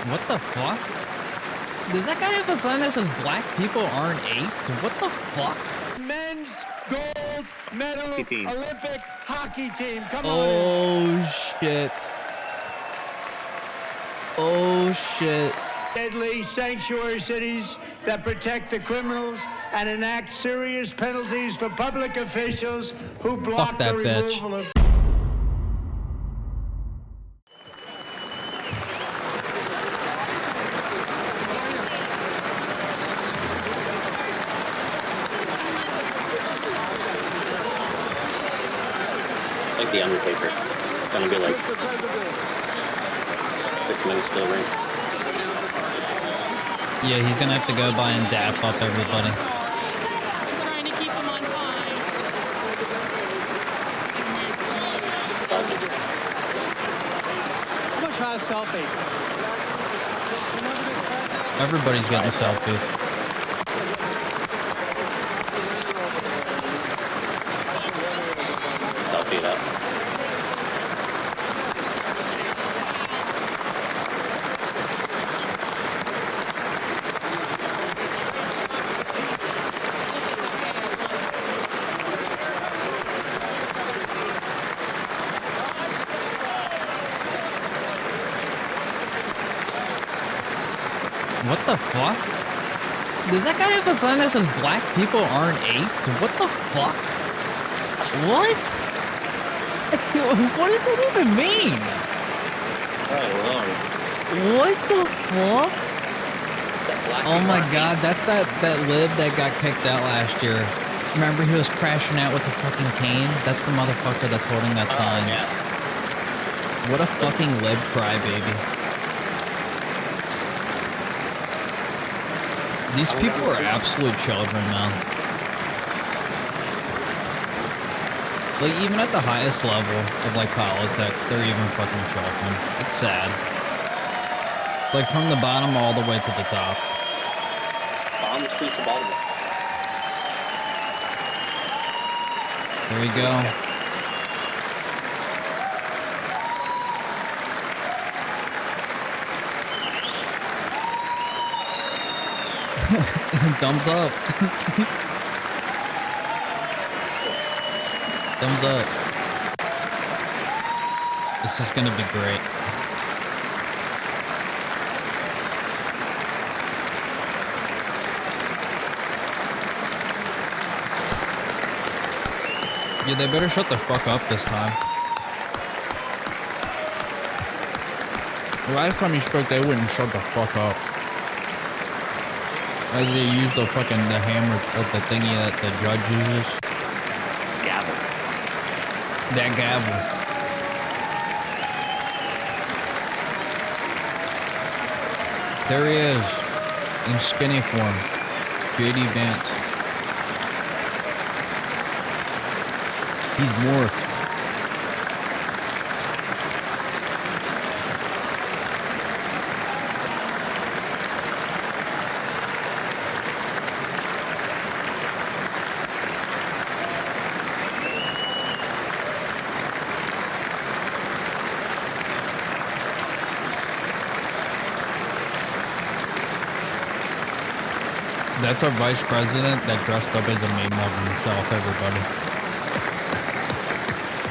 What the fuck? Does that guy have a sign that says black people aren't apes? What the fuck? Men's gold medal Olympic hockey team. Come on. Oh shit. Oh shit. Deadly sanctuary cities that protect the criminals and enact serious penalties for public officials who block the removal of. Like the Undertaker. It's gonna be like 6 minutes still, right? Yeah, he's gonna have to go by and dap up everybody. Trying to keep him on time. I'm gonna try a selfie. Everybody's getting a selfie. Selfie it up. What the fuck? Does that guy have a sign that says black people aren't apes? What the fuck? What? What does it even mean? What the fuck? Oh my god, that's that lib that got kicked out last year. Remember he was crashing out with the fucking cane? That's the motherfucker that's holding that sign. Yeah. What a fucking lib crybaby. These people are absolute children, man. Like, even at the highest level of, like, politics, they're even fucking children. It's sad. Like, from the bottom all the way to the top. Bomb the street to Baltimore. There we go. Thumbs up. Thumbs up. This is gonna be great. Yeah, they better shut the fuck up this time. The last time you spoke, they wouldn't shut the fuck up. As they use the hammer, the thingy that the judge uses. Gavel. That gavel. There he is, in skinny form. JD Vance. He's morphed. That's our vice president that dressed up as a meme of himself, everybody.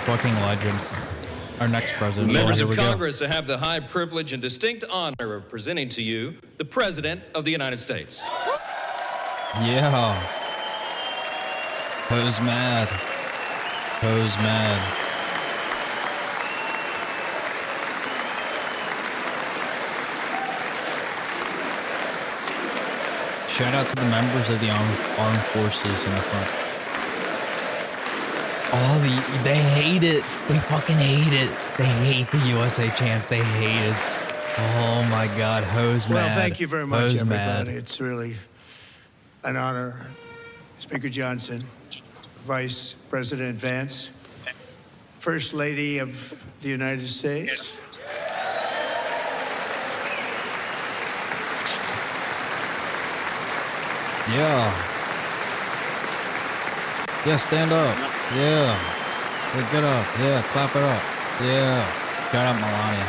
Fucking legend. Our next president. Members of Congress have the high privilege and distinct honor of presenting to you the President of the United States. Yeah. Who's mad? Who's mad? Shout out to the members of the armed forces in the front. Oh, they hate it. They fucking hate it. They hate the USA chants. They hate it. Oh my God, who's mad? Well, thank you very much, who's everybody. mad? It's really an honor. Speaker Johnson, Vice President Vance, First Lady of the United States. Yeah. Yeah, stand up. Yeah. Yeah, get up. Yeah, clap it up. Yeah. Shout out Melania.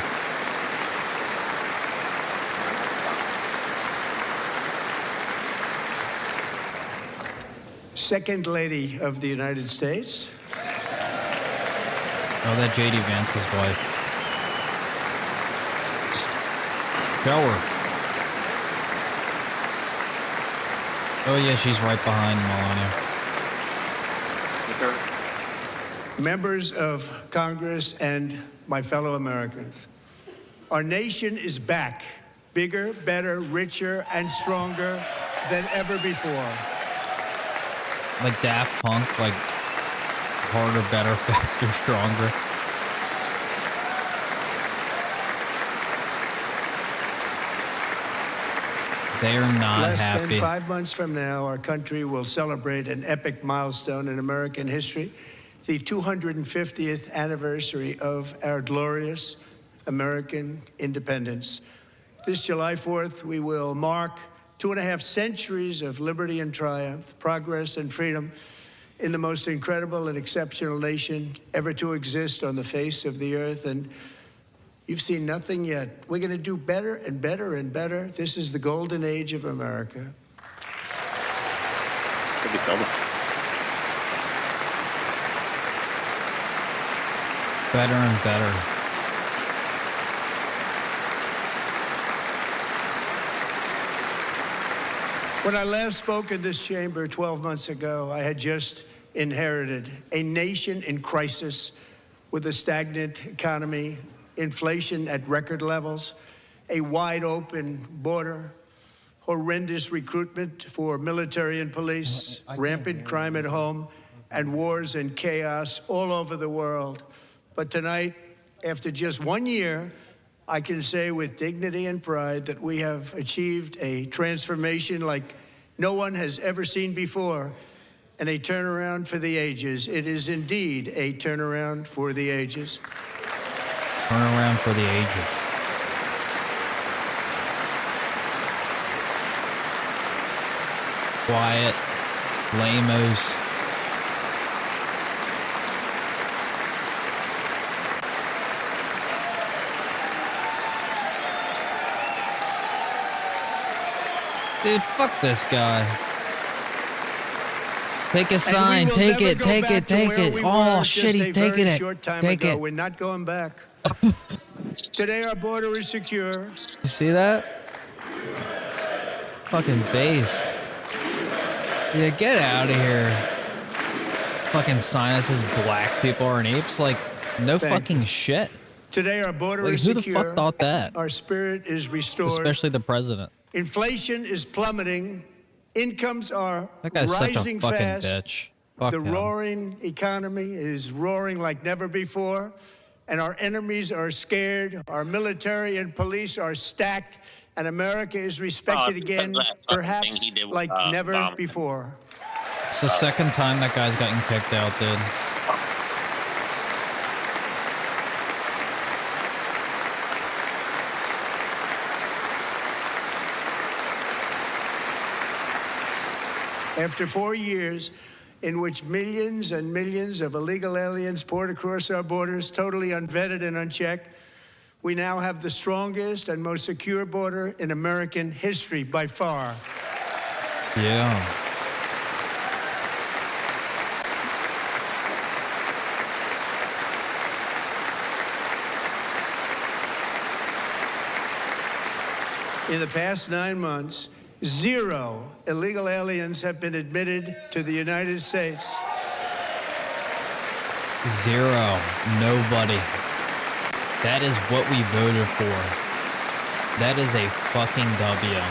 Second Lady of the United States. Oh, that J.D. Vance's wife. Show her. Oh, yeah, she's right behind Melania. Members of Congress and my fellow Americans, our nation is back, bigger, better, richer, and stronger than ever before. Like Daft Punk, like harder, better, faster, stronger. They are not Less happy. than 5 months from now, our country will celebrate an epic milestone in American history, the 250th anniversary of our glorious American independence. This July 4th, we will mark 2.5 centuries of liberty and triumph, progress and freedom in the most incredible and exceptional nation ever to exist on the face of the earth. And you've seen nothing yet. We're going to do better and better and better. This is the golden age of America. Could be filming. Better and better. When I last spoke in this chamber 12 months ago, I had just inherited a nation in crisis with a stagnant economy, inflation at record levels, a wide open border, horrendous recruitment for military and police, rampant crime at home, and wars and chaos all over the world. But tonight, after just 1 year, I can say with dignity and pride that we have achieved a transformation like no one has ever seen before, and a turnaround for the ages. It is indeed a turnaround for the ages. Turnaround for the ages. Quiet, lamos. Dude, fuck this guy. Take a sign, take it, take it, take it. Oh shit, he's taking it. Take it. We're not going back. Today our border is secure. You see that? Fucking based. Yeah, get out of here. Fucking sign that says black people are apes. Like, no fucking shit. Today our border Like, is who secure. the fuck thought that? Our spirit is restored. Especially the president. Inflation is plummeting. Incomes are That guy's such a rising fucking fast. bitch. Fuck The him. roaring economy is roaring like never before, and our enemies are scared. Our military and police are stacked, and America is respected again, perhaps like never before. It's the second time that guy's gotten kicked out, dude. After 4 years in which millions and millions of illegal aliens poured across our borders, totally unvetted and unchecked, we now have the strongest and most secure border in American history by far. Yeah. In the past 9 months, 0 illegal aliens have been admitted to the United States. 0. Nobody. That is what we voted for. That is a fucking W.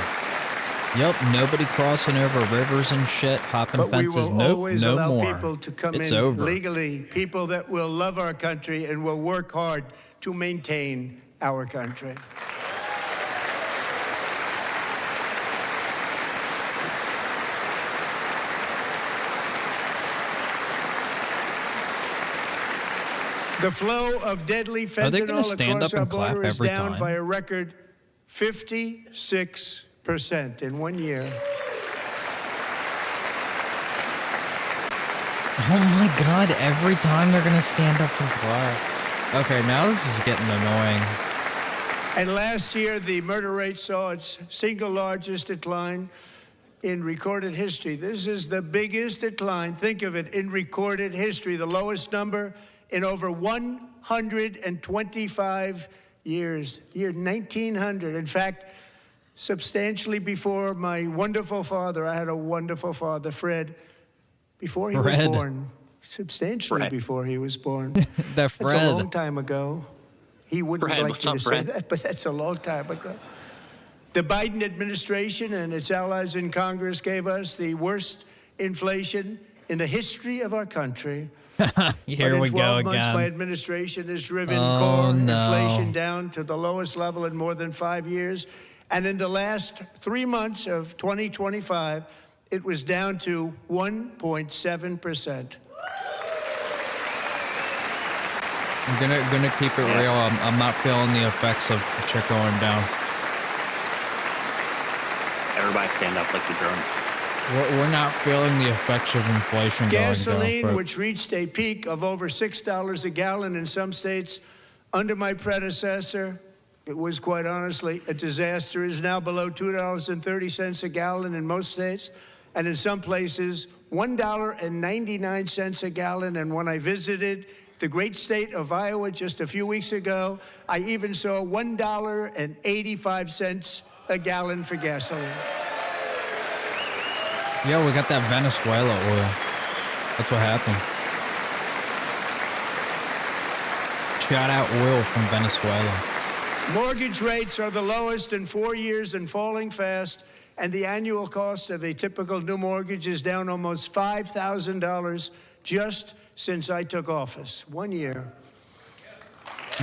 Yup, nobody crossing over rivers and shit, hopping But fences. we will Nope, always no allow more. people to come It's in over. legally, people that will love our country and will work hard to maintain our country. The flow of deadly Are they gonna fentanyl stand across up our and clap border is every down time? by a record 56% in 1 year. Oh my god, every time they're gonna stand up and clap. Okay, now this is getting annoying. And last year, the murder rate saw its single largest decline in recorded history. This is the biggest decline, think of it, in recorded history, the lowest number in over 125 years, year 1900. In fact, substantially before my wonderful father, I had a wonderful father, Fred, before he was born, substantially before he was born. That's a long time ago. He wouldn't like me to say that, but that's a long time ago. The Biden administration and its allies in Congress gave us the worst inflation in the history of our country. Here we go again. Months, my administration has driven core inflation down to the lowest level in more than 5 years. And in the last 3 months of 2025, it was down to 1.7%. I'm gonna keep it real. I'm not feeling the effects of shit going down. Everybody stand up like you're drunk. We're not feeling the effects of inflation going down. Gasoline, which reached a peak of over $6 a gallon in some states under my predecessor, it was quite honestly a disaster, is now below $2.30 a gallon in most states, and in some places, $1.99 a gallon. And when I visited the great state of Iowa just a few weeks ago, I even saw $1.85 a gallon for gasoline. Yeah, we got that Venezuela oil. That's what happened. Shout out oil from Venezuela. Mortgage rates are the lowest in 4 years and falling fast, and the annual cost of a typical new mortgage is down almost $5,000 just since I took office. 1 year.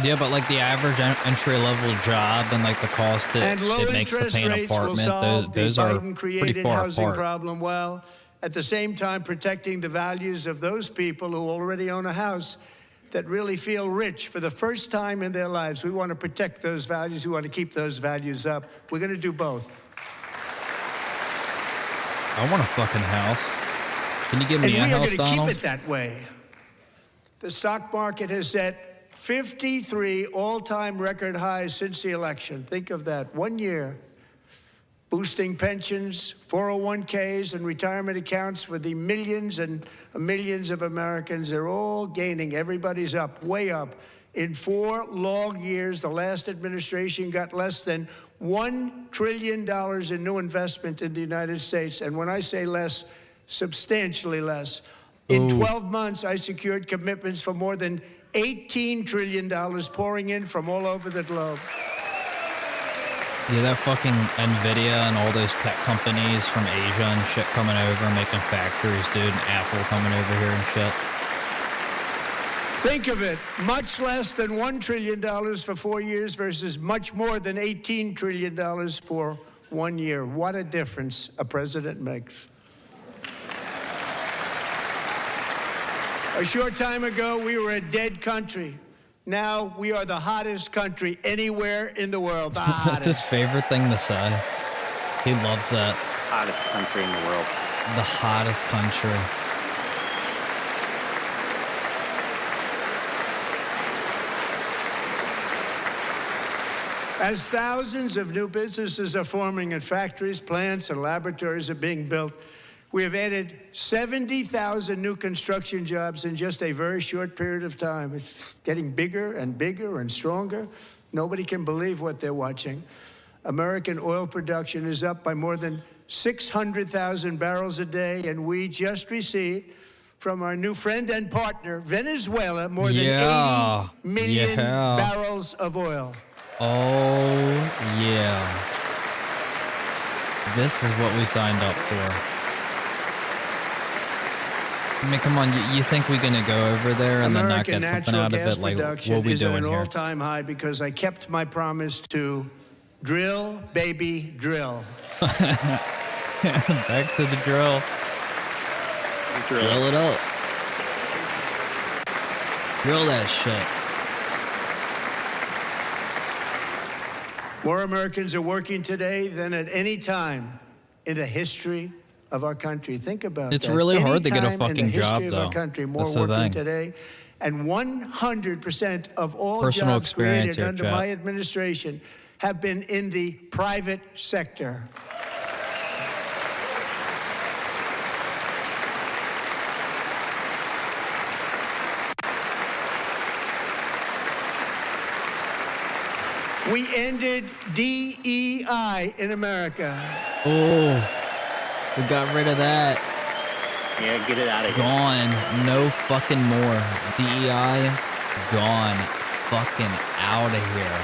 Yeah, but like the average entry-level job and like the cost it makes to pay an apartment, those are pretty far housing apart. Problem while at the same time protecting the values of those people who already own a house that really feel rich for the first time in their lives. We want to protect those values. We want to keep those values up. We're going to do both. I want a fucking house. Can you give me a house, Donald? And we are going to keep it that way. The stock market has set 53 all-time record highs since the election. Think of that. 1 year. Boosting pensions, 401ks, and retirement accounts for the millions and millions of Americans. They're all gaining. Everybody's up, way up. In 4 long years, the last administration got less than $1 trillion in new investment in the United States. And when I say less, substantially less. In 12 months, I secured commitments for more than $18 trillion pouring in from all over the globe. Yeah, that fucking NVIDIA and all those tech companies from Asia and shit coming over, making factories, dude, and Apple coming over here and shit. Think of it, much less than $1 trillion for 4 years versus much more than $18 trillion for 1 year. What a difference a president makes. A short time ago, we were a dead country. Now we are the hottest country anywhere in the world. That's his favorite thing to say. He loves that. Hottest country in the world. The hottest country. As thousands of new businesses are forming and factories, plants, and laboratories are being built, we have added 70,000 new construction jobs in just a very short period of time. It's getting bigger and bigger and stronger. Nobody can believe what they're watching. American oil production is up by more than 600,000 barrels a day, and we just received from our new friend and partner, Venezuela, more than 80 million barrels of oil. Oh, yeah. This is what we signed up for. I mean, come on, you think we're going to go over there and then not get something out of it? Like, what are we doing an here? all-time high because I kept my promise to drill, baby, drill. Back to the drill. Drill it up. Drill that shit. More Americans are working today than at any time in the history of our country. Think about that. It's really hard to get a fucking job, though. Our country, more That's the working thing. today, and 100% of all Personal jobs experience created here, under chat. my administration have been in the private sector. We ended DEI in America. Oh, we got rid of that. Yeah, get it out of here. Gone. No fucking more. DEI, gone. Fucking out of here.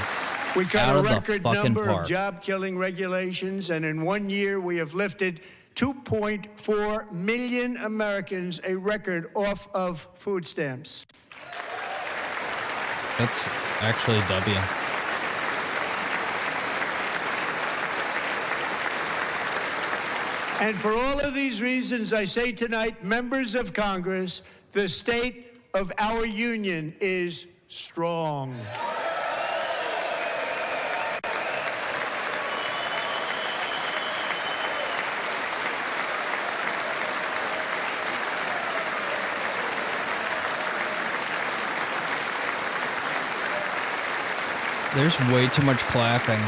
We cut Out a of the record fucking number park. of job-killing regulations, and in 1 year, we have lifted 2.4 million Americans, a record, off of food stamps. That's actually W. And for all of these reasons, I say tonight, members of Congress, the state of our union is strong. There's way too much clapping.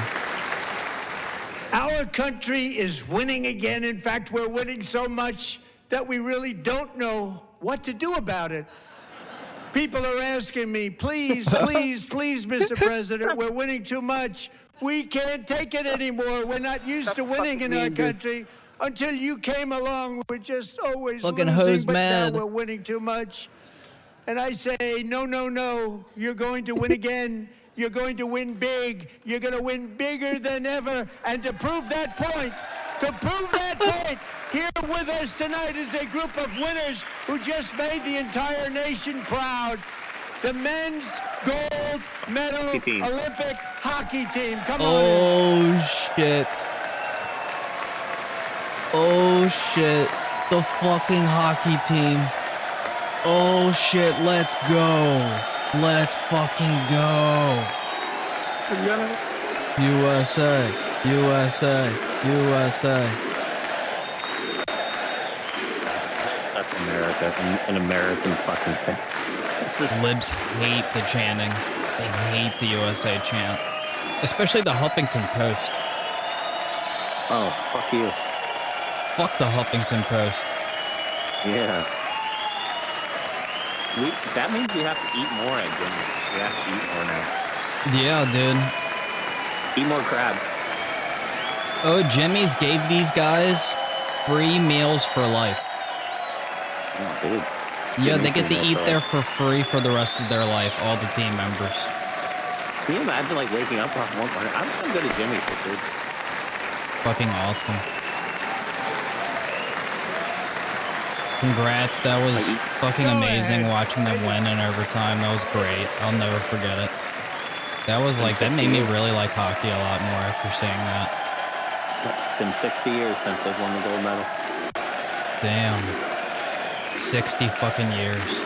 Our country is winning again. In fact, we're winning so much that we really don't know what to do about it. People are asking me, please, please, please, Mr. President, we're winning too much. We can't take it anymore. We're not used to winning in our country. Until you came along, we're just always Fucking losing, hose but mad. now we're winning too much. And I say, no, no, no, you're going to win again. You're going to win big. You're going to win bigger than ever. And to prove that point, here with us tonight is a group of winners who just made the entire nation proud. The men's gold medal Olympic hockey team. Come on in. Oh, shit. Oh, shit. The fucking hockey team. Oh, shit. Let's go. Let's fucking go. USA. USA. USA. That's America. An American fucking thing. Libs hate the chanting. They hate the USA chant. Especially the Huffington Post. Oh, fuck you. Fuck the Huffington Post. Yeah. That means we have to eat more at dinner. We have to eat more now. Yeah, dude. Eat more crab. Oh, Jimmy's gave these guys free meals for life. Oh, dude. Yeah, they get to eat there for free for the rest of their life, all the team members. Can you imagine, like, waking up on one morning? I'm just gonna go to Jimmy for food. Fucking awesome. Congrats, that was fucking amazing watching them win in overtime. That was great. I'll never forget it. That was like, that made me really like hockey a lot more after seeing that. It's been 60 years since they've won the gold medal. Damn. 60 fucking years.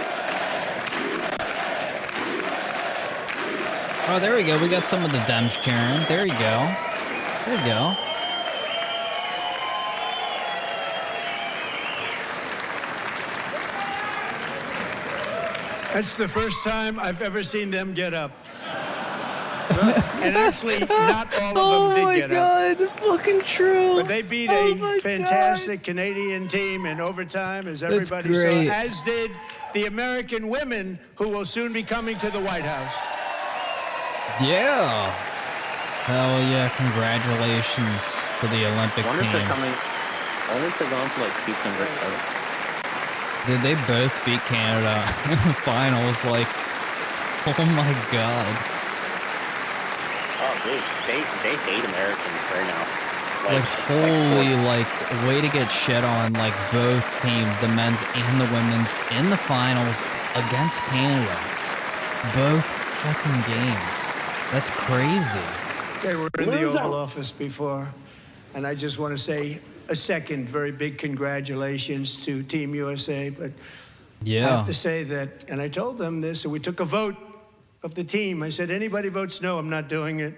Oh, there we go. We got some of the Dems cheering. There you go. There you go. That's the first time I've ever seen them get up. And actually, not all of them did get up. Oh my God, it's fucking true. But they beat a fantastic Canadian team in overtime, as everybody great. saw, as did the American women who will soon be coming to the White House. Yeah. Hell yeah, congratulations to the Olympic I wonder if they're teams. coming. I wonder if they're going to, like, keep them right there. Did they both beat Canada in the finals? Like, oh my God. Oh, dude, they hate Americans right now. Like, holy, like, way to get shit on, like, both teams, the men's and the women's, in the finals against Canada. Both fucking games. That's crazy. They were in the Oval Office before, and I just want to say a second very big congratulations to Team USA. But Yeah. I have to say that, and I told them this, and we took a vote of the team. I said, anybody votes no, I'm not doing it.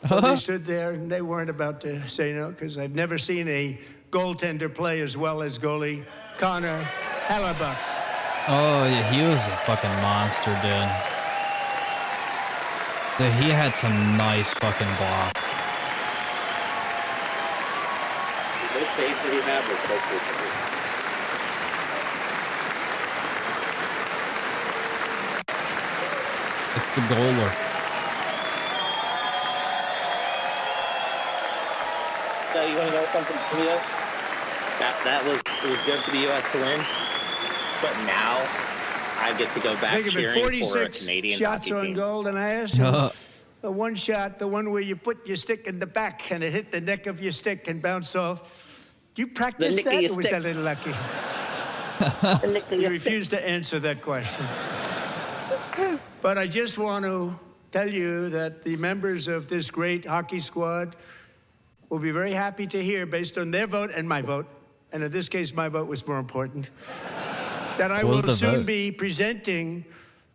So they stood there, and they weren't about to say no, because I've never seen a goaltender play as well as goalie Connor Hellebuck. Oh, yeah, he was a fucking monster, dude. Dude, he had some nice fucking blocks. Those saves that he had were so cool. It's the goaler. you want to know something from you? It was good for the U.S. to win, but now I get to go I back think of it, cheering for a 46 Canadian shots hockey on team. goal, and I asked him, the one shot, the one where you put your stick in the back and it hit the neck of your stick and bounced off. You practice nick of that, your or was stick. that a little lucky? The nick of He your refused to answer that question. But I just want to tell you that the members of this great hockey squad will be very happy to hear, based on their vote and my vote, and in this case, my vote was more important, that I will soon be presenting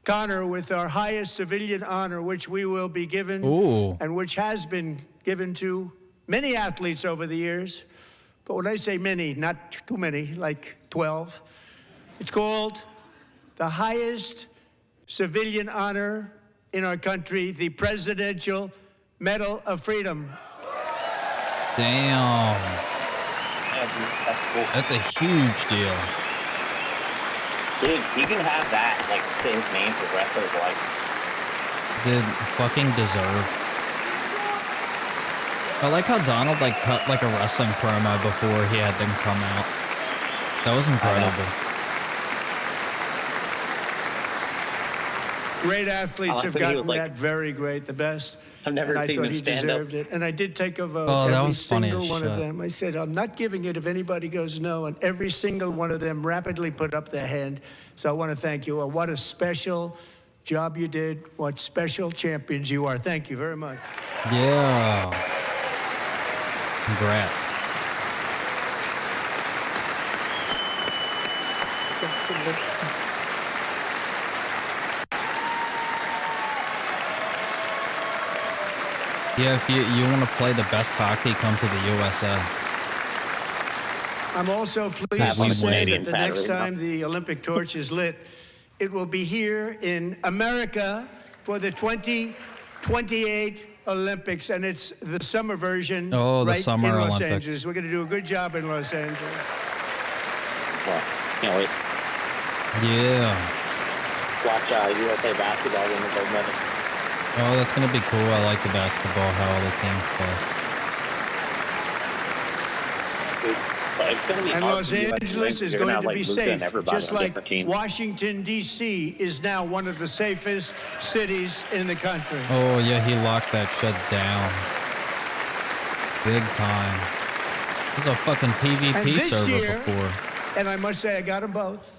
Connor with our highest civilian honor, which we will be given, and which has been given to many athletes over the years. But when I say many, not too many, like 12, it's called the highest civilian honor in our country, the Presidential Medal of Freedom. Damn. That's a huge deal. Dude, you can have that, like, say his name for the rest of his life. Dude, fucking deserved. I like how Donald, like, cut, like, a wrestling promo before he had them come out. That was incredible. Great athletes have gotten like, that, very great, the best. I've never and I seen thought him he stand deserved up. it. And I did take a vote. Oh, that every was funny single as one of shit. them. I said, I'm not giving it if anybody goes no. And every single one of them rapidly put up their hand. So I want to thank you. What a special job you did. What special champions you are. Thank you very much. Yeah. Congrats. Yeah, if you want to play the best hockey, come to the USA. I'm also pleased to say that the next time the Olympic torch is lit, it will be here in America for the 2028 Olympics, and it's the summer version right summer in Los Olympics. Angeles. We're going to do a good job in Los Angeles. Well, can't wait. Yeah. Watch USA basketball win the gold medal. Oh, that's gonna be cool. I like the basketball, how all the teams play. It's gonna be And hard Los for the US Angeles win. is You're going gonna to have, be like, Luka and safe, everybody just on like different teams. Washington, D.C. is now one of the safest cities in the country. Oh yeah, he locked that shit down. Big time. There's a fucking And PvP this server year, before. and I must say I got them both.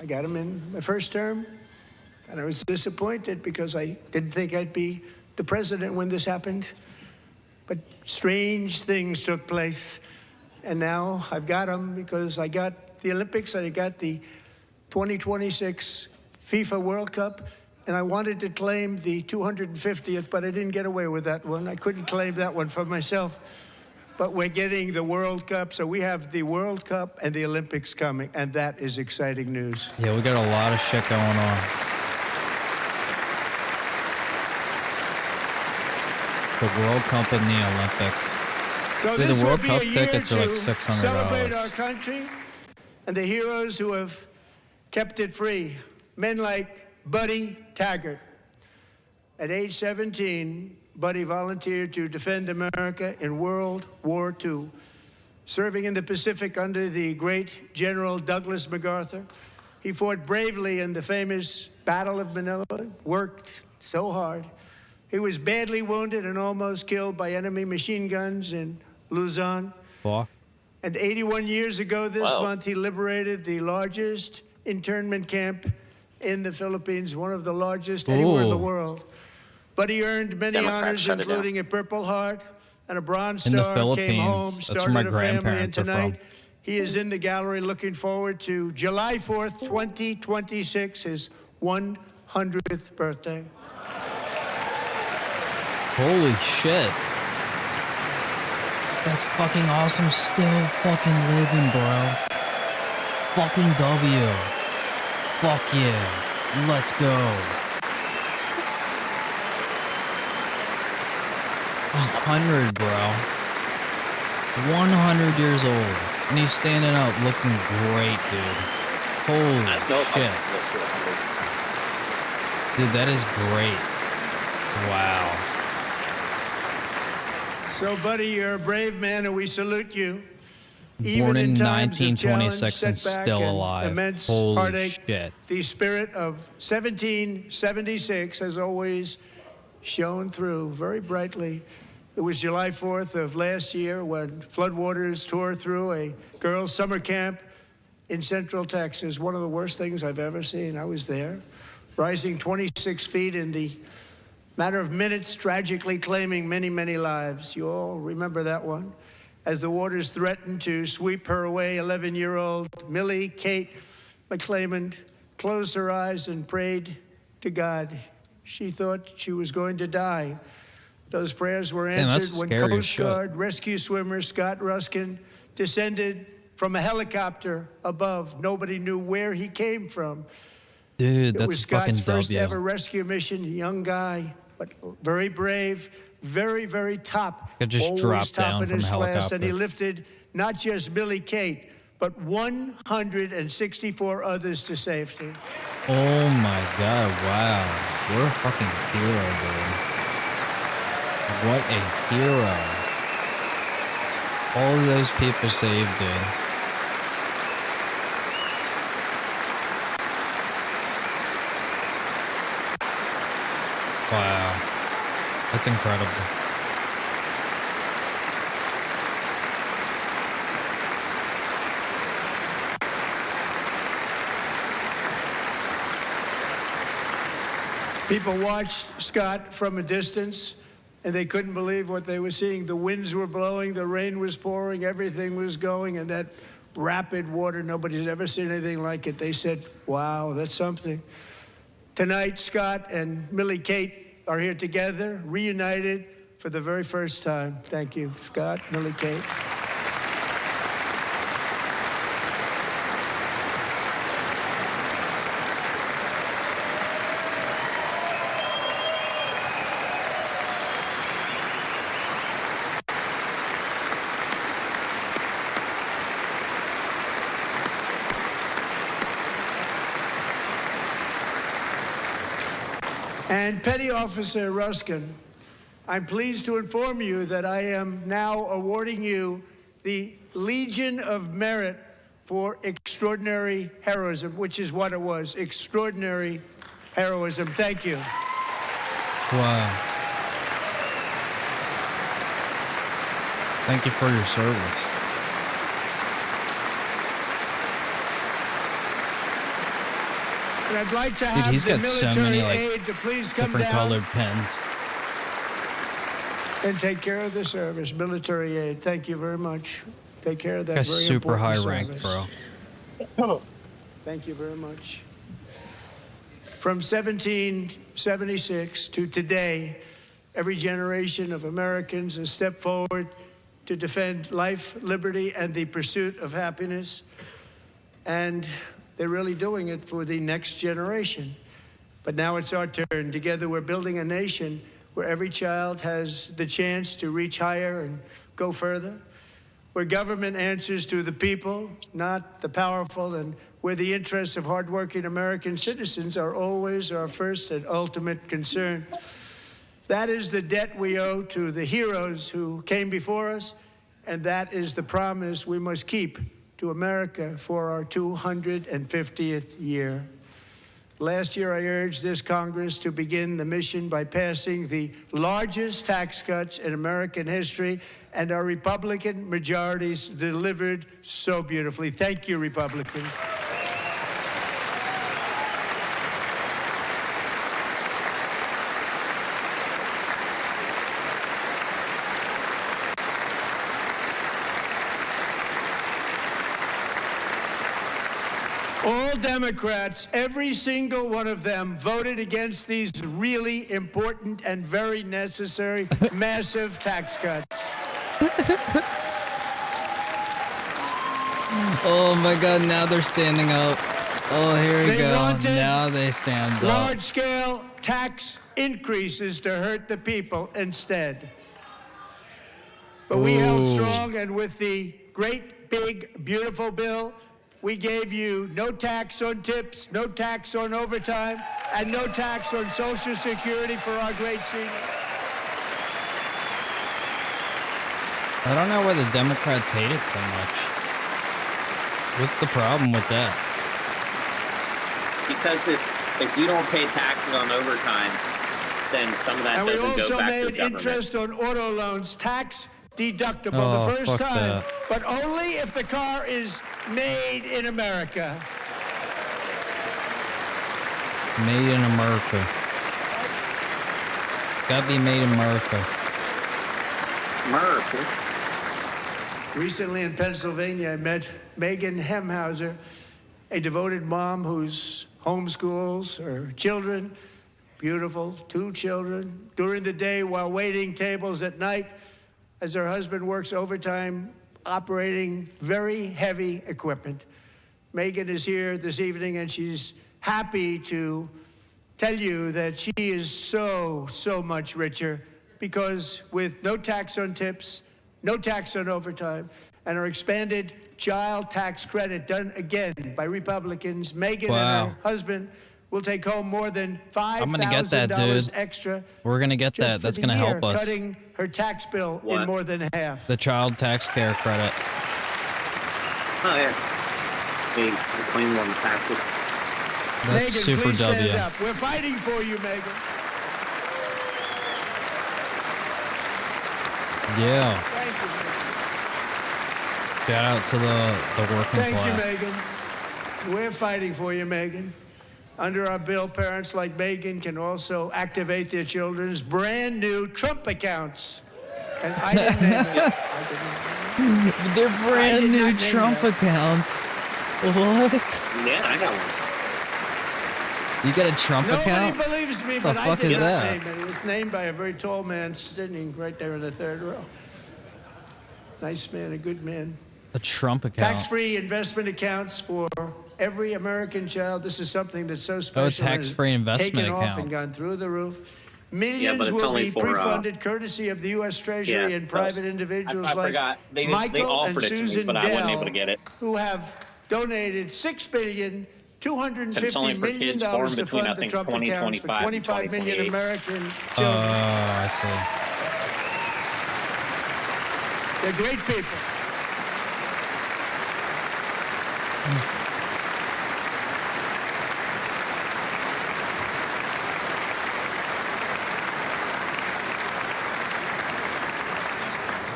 I got them in my first term, and I was disappointed because I didn't think I'd be the president when this happened. But strange things took place, and now I've got them because I got the Olympics and I got the 2026 FIFA World Cup, and I wanted to claim the 250th, but I didn't get away with that one. I couldn't claim that one for myself. But we're getting the World Cup, so we have the World Cup and the Olympics coming, and that is exciting news. Yeah, we got a lot of shit going on. The World Cup and the Olympics. So Dude, this the World will be Cup a year tickets are like to $600. celebrate our country and the heroes who have kept it free. Men like Buddy Taggart. At age 17, Buddy volunteered to defend America in World War II, serving in the Pacific under the great General Douglas MacArthur. He fought bravely in the famous Battle of Manila, worked so hard. He was badly wounded and almost killed by enemy machine guns in Luzon. Fuck. And 81 years ago this month, he liberated the largest internment camp in the Philippines, one of the largest anywhere in the world. But he earned many honors, including a Purple Heart and a Bronze In the Star, came home, Philippines. That's where my started a family, and grandparents are tonight from. he is in the gallery looking forward to July 4th, 2026, his 100th birthday. Holy shit. That's fucking awesome. Still fucking living, bro. Fucking W. Fuck yeah. Let's go. 100, bro. 100 years old. And he's standing up looking great, dude. Holy shit. Dude, that is great. Wow. So, buddy, you're a brave man, and we salute you. Born in times of 1926 challenge, and setback, still and alive. immense Holy heartache, shit. the spirit of 1776 has always shone through very brightly. It was July 4th of last year when floodwaters tore through a girls' summer camp in Central Texas. One of the worst things I've ever seen. I was there, rising 26 feet in the matter of minutes, tragically claiming many, many lives. You all remember that one? As the waters threatened to sweep her away, 11-year-old Millie Kate McClelland closed her eyes and prayed to God. She thought she was going to die. Those prayers were answered when Coast Guard rescue swimmer Scott Ruskin descended from a helicopter above. Nobody knew where he came from. Dude, It that's was a Scott's fucking first W. ever rescue mission. Young guy, but very brave, very, very top. Could just always drop top down in from his a class, helicopter. and he lifted not just Millie Kate, but 164 others to safety. Oh my God, wow. What a fucking hero, dude. What a hero. All of those people saved, dude. Wow. That's incredible. People watched Scott from a distance, and they couldn't believe what they were seeing. The winds were blowing, the rain was pouring, everything was going, and that rapid water, nobody's ever seen anything like it. They said, wow, that's something. Tonight, Scott and Millie Kate are here together, reunited for the very first time. Thank you, Scott, Millie Kate. And Petty Officer Ruskin, I'm pleased to inform you that I am now awarding you the Legion of Merit for extraordinary heroism, which is what it was, extraordinary heroism. Thank you. Wow. Thank you for your service. And I'd like to Dude, have he's the got so military many, like, aid to please come different down colored pens. and take care of the service. Military aid, thank you very much. Take care of that Guy's very super high important rank, service. bro. Thank you very much. From 1776 to today, every generation of Americans has stepped forward to defend life, liberty, and the pursuit of happiness. And they're really doing it for the next generation. But now it's our turn. Together, we're building a nation where every child has the chance to reach higher and go further, where government answers to the people, not the powerful, and where the interests of hardworking American citizens are always our first and ultimate concern. That is the debt we owe to the heroes who came before us, and that is the promise we must keep to America for our 250th year. Last year, I urged this Congress to begin the mission by passing the largest tax cuts in American history, and our Republican majorities delivered so beautifully. Thank you, Republicans. All Democrats, every single one of them, voted against these really important and very necessary massive tax cuts. Oh my God, now they're standing up. Oh, here we They go. wanted Now they stand up. large-scale tax increases to hurt the people instead. But we held strong, and with the great, big, beautiful bill, we gave you no tax on tips, no tax on overtime, and no tax on Social Security for our great seniors. I don't know why the Democrats hate it so much. What's the problem with that? Because if you don't pay taxes on overtime, then some of that And we doesn't go also back to the made government. interest on auto loans tax deductible Oh, the first fuck time, that. but only if the car is made in America. Made in America. Gotta be made in America. America. Recently in Pennsylvania, I met Megan Hemhauser, a devoted mom who's homeschools her children, beautiful, 2 children, during the day while waiting tables at night as her husband works overtime operating very heavy equipment. Megan is here this evening and she's happy to tell you that she is so much richer because with no tax on tips, no tax on overtime, and her expanded child tax credit done again by Republicans, Megan and her husband will take home more than $5,000 I'm gonna get that, dude. extra. We're gonna get just that. for That's the gonna year, help us. cutting her tax bill in more than half. The child tax care credit. Oh, yeah. They claim on taxes. That's Megan, super please W. stand up. We're fighting for you, Megan. Yeah. Thank you, Megan. Shout out to the working Thank class. you, Megan. We're fighting for you, Megan. Under our bill, parents like Megan can also activate their children's brand new Trump accounts. And I didn't name it. They're brand did new not name Trump that. accounts. What? Yeah, I got one. You got a Trump Nobody account? believes me, The but I fuck did is not that? name it. It was named by a very tall man sitting right there in the third row. Nice man, a good man. A Trump account. Tax-free investment accounts for every American child. This is something that's so special. and tax-free has investment taken off and accounts. gone through the roof. Yeah, Millions but it's will only be for, pre-funded courtesy of the U.S. Treasury and private individuals I like forgot. They Michael offered and it to me, Susan but I wasn't able to Dell, get it. who have donated $6,250 It's only for million kids born to between, I fund the think, Trump accounts for 2025 and 25 million 2028. American Oh, children. I see. They're great people.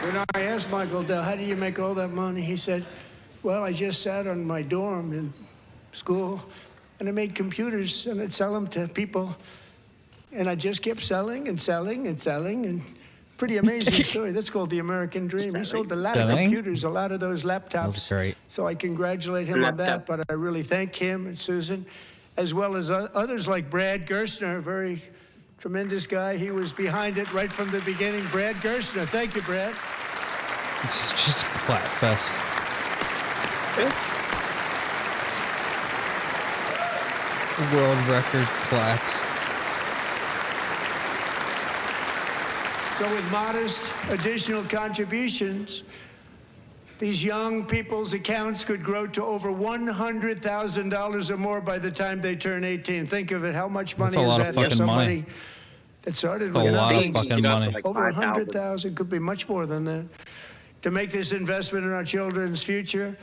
When I asked Michael Dell, how do you make all that money? He said, well, I just sat on my dorm in school and I made computers and I'd sell them to people. And I just kept selling and selling and selling. And pretty amazing story. That's called the American dream. He sold a lot of Selling? computers, a lot of those laptops. That's great. So I congratulate him on that, but I really thank him and Susan, as well as others like Brad Gerstner, a very tremendous guy. He was behind it right from the beginning. Brad Gerstner. Thank you, Brad. It's just clap fest. World record claps. So with modest additional contributions, these young people's accounts could grow to over $100,000 or more by the time they turn 18. Think of it. How much money That's a lot is of that for fucking money. somebody that started A with lot of nothing? fucking money. Over 100,000, could be much more than that. To make this investment in our children's future,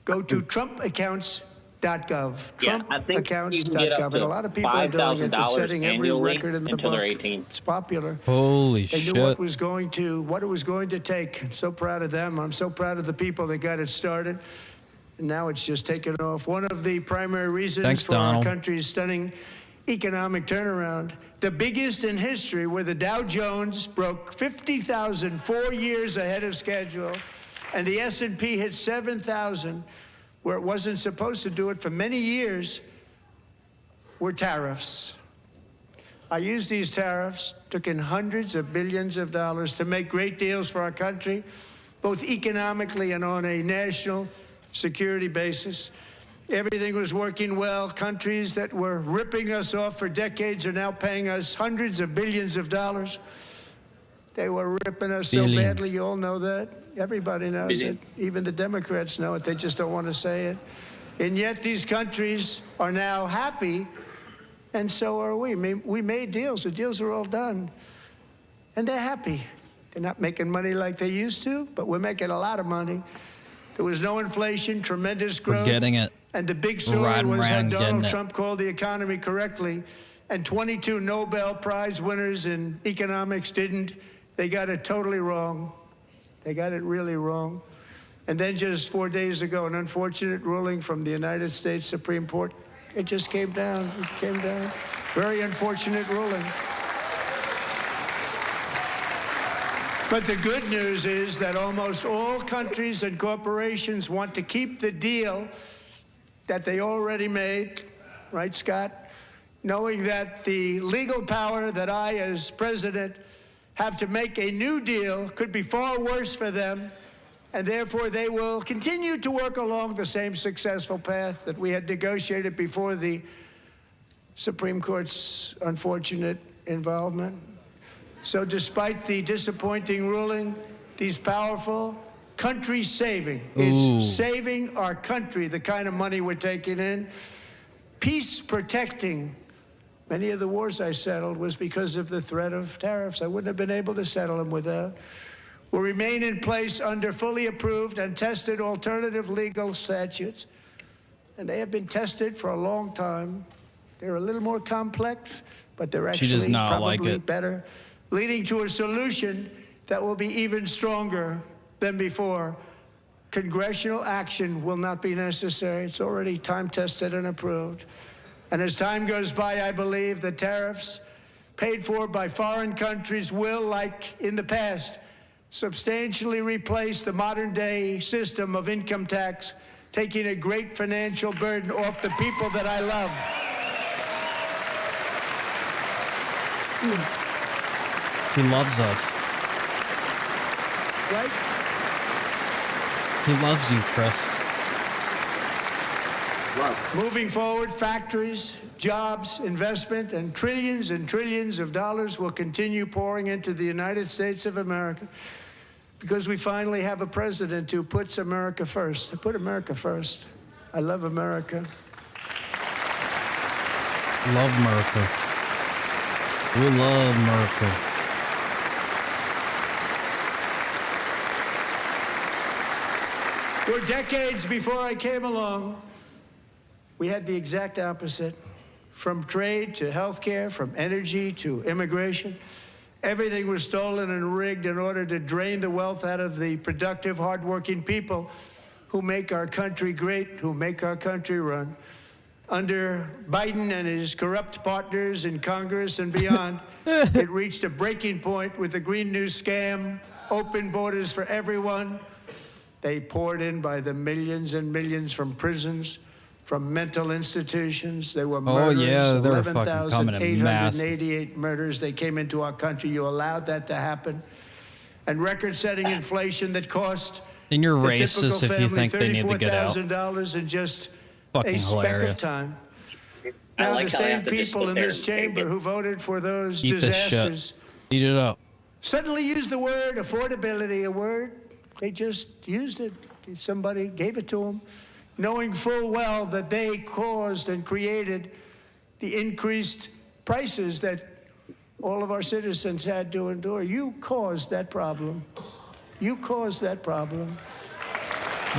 go to TrumpAccounts.gov. Yeah, I think you can get up TrumpAccounts.gov. And a lot of people are doing it. They're $5,000 setting every annually record in the until book. they're 18. It's popular. Holy They shit. knew what it was going to take. I'm so proud of them. I'm so proud of the people that got it started. And now it's just taken off. One of the primary reasons Thanks, for Donald. our country's stunning economic turnaround, the biggest in history, where the Dow Jones broke 50,000 4 years ahead of schedule, and the S&P hit 7,000, where it wasn't supposed to do it for many years, were tariffs. I used these tariffs, took in hundreds of billions of dollars to make great deals for our country, both economically and on a national security basis. Everything was working well. Countries that were ripping us off for decades are now paying us hundreds of billions of dollars. They were ripping us so Billions. badly, you all know that. Everybody knows it. Even the Democrats know it. They just don't want to say it. And yet these countries are now happy, and so are we. We made deals. The deals are all done. And they're happy. They're not making money like they used to, but we're making a lot of money. There was no inflation, tremendous growth. We're getting it. And the big story Riding was how around Donald getting Trump called the economy correctly, and 22 Nobel Prize winners in economics didn't. They got it totally wrong. They got it really wrong. And then just 4 days ago, an unfortunate ruling from the United States Supreme Court. It just came down. It came down. Very unfortunate ruling. But the good news is that almost all countries and corporations want to keep the deal that they already made, right, Scott? Knowing that the legal power that I, as president, have to make a new deal could be far worse for them, and therefore they will continue to work along the same successful path that we had negotiated before the Supreme Court's unfortunate involvement. So despite the disappointing ruling, these powerful country-saving, it's saving our country, the kind of money we're taking in, peace-protecting. Many of the wars I settled was because of the threat of tariffs. I wouldn't have been able to settle them without. Will remain in place under fully approved and tested alternative legal statutes. And they have been tested for a long time. They're a little more complex, but they're actually probably better, leading to a solution that will be even stronger than before. Congressional action will not be necessary. It's already time-tested and approved. And as time goes by, I believe the tariffs paid for by foreign countries will, like in the past, substantially replace the modern-day system of income tax, taking a great financial burden off the people that I love. He loves us. Right? He loves you, Chris. Moving forward, factories, jobs, investment, and trillions of dollars will continue pouring into the United States of America because we finally have a president who puts America first. I put America first. I love America. Love America. We love America. For decades before I came along, we had the exact opposite. From trade to healthcare, from energy to immigration, everything was stolen and rigged in order to drain the wealth out of the productive, hardworking people who make our country great, who make our country run. Under Biden and his corrupt partners in Congress and beyond, it reached a breaking point with the Green New scam, open borders for everyone. They poured in by the millions and millions from prisons, from mental institutions. There were murders, they were fucking coming in mass. 11,888 murders. They came into our country. You allowed that to happen. And record-setting inflation that cost and you're the racist typical if you family think they need to get out. $34,000 in just Fucking a speck hilarious. of time. I Now like the how they same have to just people sit in there this and take chamber it. who voted for those Eat this disasters shit. Eat it up. suddenly used the word affordability, a word they just used it. Somebody gave it to them, knowing full well that they caused and created the increased prices that all of our citizens had to endure. You caused that problem. You caused that problem.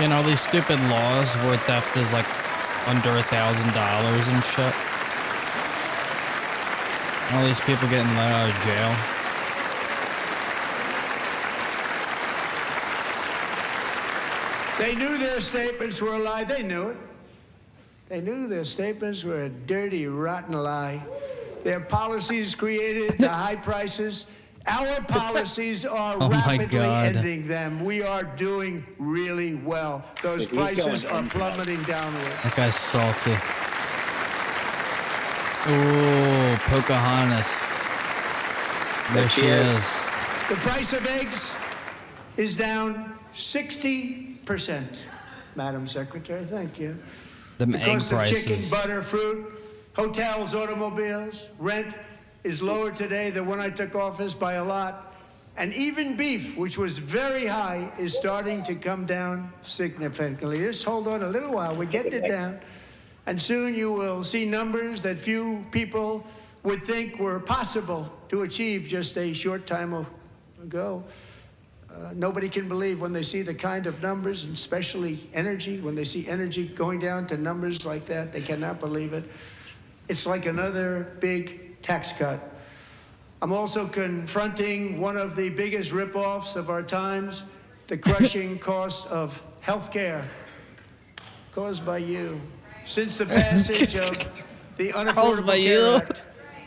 You know, these stupid laws where theft is like under $1,000 and shit. All these people getting let out of jail. They knew their statements were a lie. They knew it. They knew their statements were a dirty, rotten lie. Their policies created the high prices. Our policies are rapidly ending them. We are doing really well. Those prices are plummeting downward. That guy's salty. Ooh, Pocahontas. There she is. The price of eggs is down 60%. Madam Secretary, thank you. Them egg Cost of chicken, prices. butter, fruit, hotels, automobiles, rent is lower today than when I took office by a lot. And even beef, which was very high, is starting to come down significantly. Just hold on a little while. We're getting it down. And soon you will see numbers that few people would think were possible to achieve just a short time ago. Nobody can believe when they see the kind of numbers, and especially energy, when they see energy going down to numbers like that, they cannot believe it. It's like another big tax cut. I'm also confronting one of the biggest ripoffs of our times, the crushing cost of health care caused by you. Since the passage of the Unaffordable Care Act,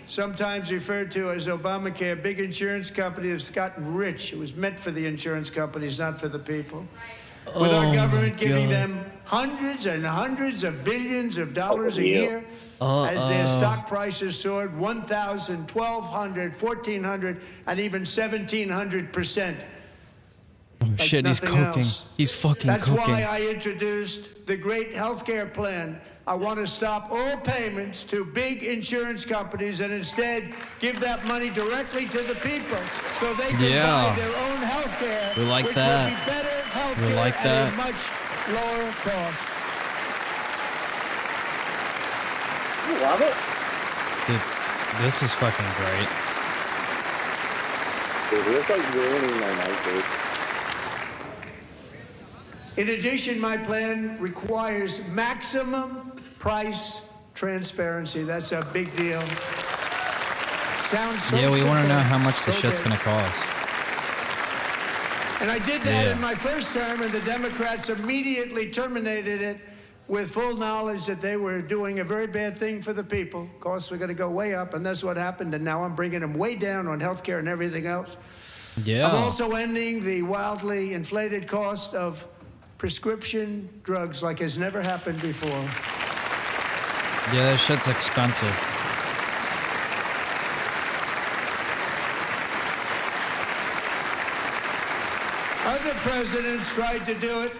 sometimes referred to as Obamacare, big insurance companies have gotten rich. It was meant for the insurance companies, not for the people. With our government giving them hundreds and hundreds of billions of dollars a year as their stock prices soared 1,000, 1,200, 1,400, and even 1,700%. Oh shit, he's cooking. He's fucking cooking. That's why I introduced the great healthcare plan. I want to stop all payments to big insurance companies and instead give that money directly to the people so they can buy their own healthcare, we like which that. will be better healthcare We like that. at a much lower cost. You love it? Dude, this is fucking great. Dude, it's like ruining my night, dude. In addition, my plan requires maximum price transparency. That's a big deal. Sounds so Yeah, we want to know simple. how much the So shit's big. gonna cost. And I did that in my first term, and the Democrats immediately terminated it with full knowledge that they were doing a very bad thing for the people. Costs were going to go way up, and that's what happened. And now I'm bringing them way down on health care and everything else. Yeah. I'm also ending the wildly inflated cost of prescription drugs like has never happened before. Yeah, that shit's expensive. Other presidents tried to do it,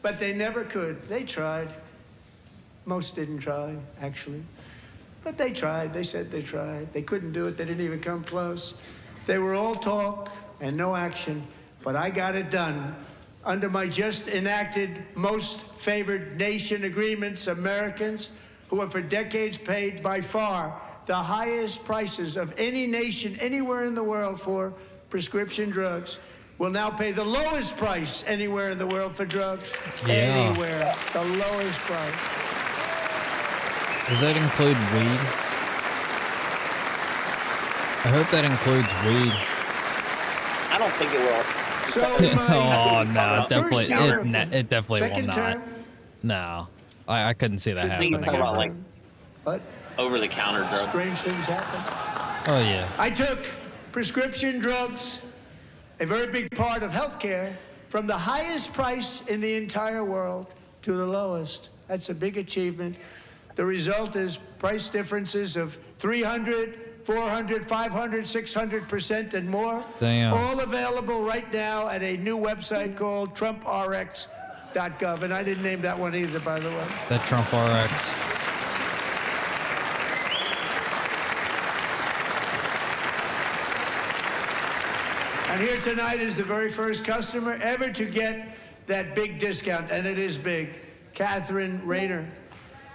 but they never could. They tried. Most didn't try, actually. But they tried. They said they tried. They couldn't do it. They didn't even come close. They were all talk and no action. But I got it done. Under my just enacted most favored nation agreements, Americans who have for decades paid by far the highest prices of any nation anywhere in the world for prescription drugs will now pay the lowest price anywhere in the world for drugs. Anywhere. The lowest price. Does that include weed? I hope that includes weed. I don't think it will. So Oh no, it first definitely term, it definitely will second not. term, No, I couldn't see that I think happening. you're talking about like but over-the-counter drugs. strange things happen. Oh yeah. I took prescription drugs, a very big part of healthcare, from the highest price in the entire world to the lowest. That's a big achievement. The result is price differences of 300, 400, 500, 600% and more. Damn. All available right now at a new website called TrumpRx.gov. And I didn't name that one either, by the way. That Trump RX. And here tonight is the very first customer ever to get that big discount, and it is big, Catherine Rayner.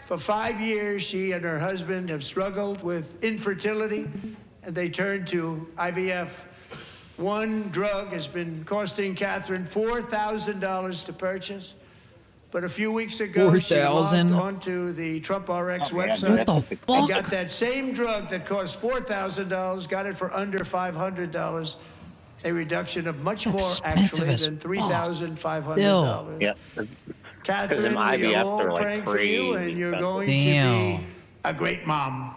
For 5 years, she and her husband have struggled with infertility, and they turned to IVF. One drug has been costing Catherine $4,000 to purchase. But a few weeks ago, she logged 4,000? onto the Trump RX website What the and fuck? got that same drug that cost $4,000, got it for under $500. A reduction of much more, Expensive actually, as than fuck. $3,500. Yeah. Catherine, them we are IVFs all are, like, praying for you, and crazy you're expensive. going Damn. to be a great mom.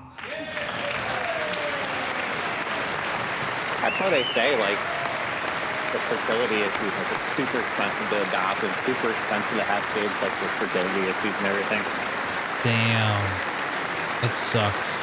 That's why they say, like, the fertility issues, like, it's super expensive to adopt and super expensive to have kids, like, with fertility issues and everything. Damn. That sucks.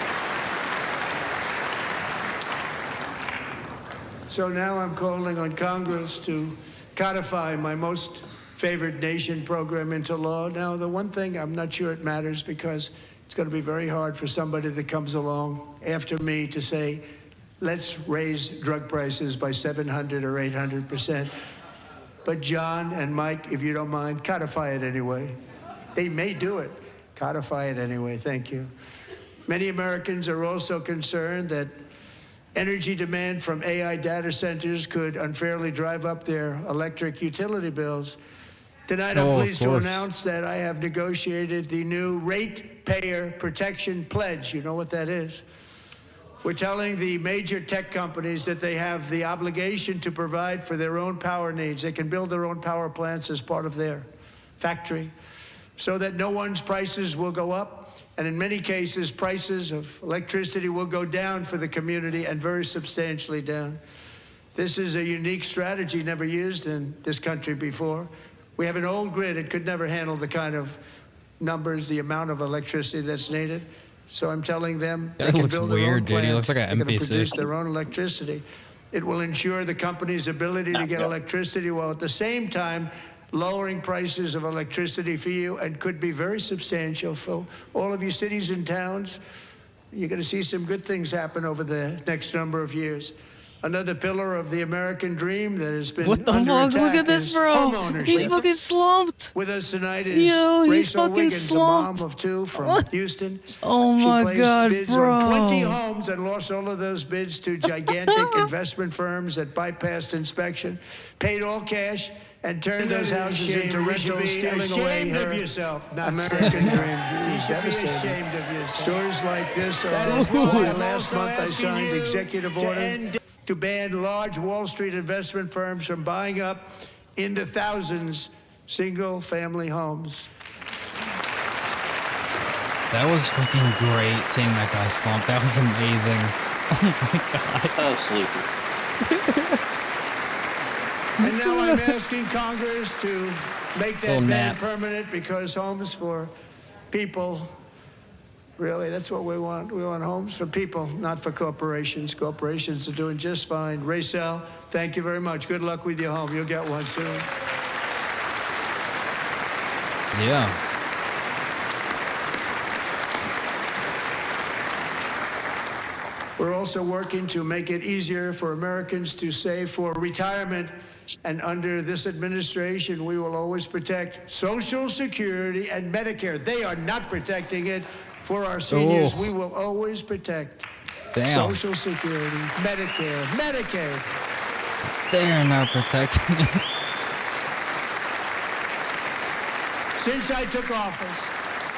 So now I'm calling on Congress to codify my most favored nation program into law. Now, the one thing I'm not sure it matters because it's going to be very hard for somebody that comes along after me to say, let's raise drug prices by 700 or 800%. But John and Mike, if you don't mind, codify it anyway. They may do it. Codify it anyway. Thank you. Many Americans are also concerned that Energy demand from AI data centers could unfairly drive up their electric utility bills. Tonight, I'm pleased to announce that I have negotiated the new Ratepayer Protection Pledge. You know what that is? We're telling the major tech companies that they have the obligation to provide for their own power needs. They can build their own power plants as part of their factory so that no one's prices will go up. And in many cases, prices of electricity will go down for the community, and very substantially down. This is a unique strategy never used in this country before. We have an old grid. It could never handle the kind of numbers, the amount of electricity that's needed. So I'm telling them they can build their own plant. He looks like an They're going to NPC. produce their own electricity. It will ensure the company's ability to get electricity while at the same time lowering prices of electricity for you, and could be very substantial for all of you cities and towns. You're going to see some good things happen over the next number of years. Another pillar of the American dream that has been What the under fuck? attack Look at this, is bro. homeownership. He's fucking slumped. With us tonight is Yo, he's FireSail fucking Wiggins, slumped. the mom of two from Houston. Oh She my placed God, bids bro. on 20 homes and lost all of those bids to gigantic investment firms that bypassed inspection, paid all cash, and turned those houses into rentals, stealing away her American dream. You should be ashamed of yourself. Stories like this are why last month I signed the executive order to ban large Wall Street investment firms from buying up in the thousands single-family homes. That was fucking great seeing that guy slump. That was amazing. Oh my God. Oh, sleepy. And now I'm asking Congress to make that Little ban nap. permanent, because homes for people, really, that's what we want. We want homes for people, not for corporations. Corporations are doing just fine. FireSail, thank you very much. Good luck with your home. You'll get one soon. Yeah. We're also working to make it easier for Americans to save for retirement. And under this administration, we will always protect Social Security and Medicare. They are not protecting it for our seniors. Oh. We will always protect Social Security, Medicare, Medicaid. They're not protecting it. Since I took office,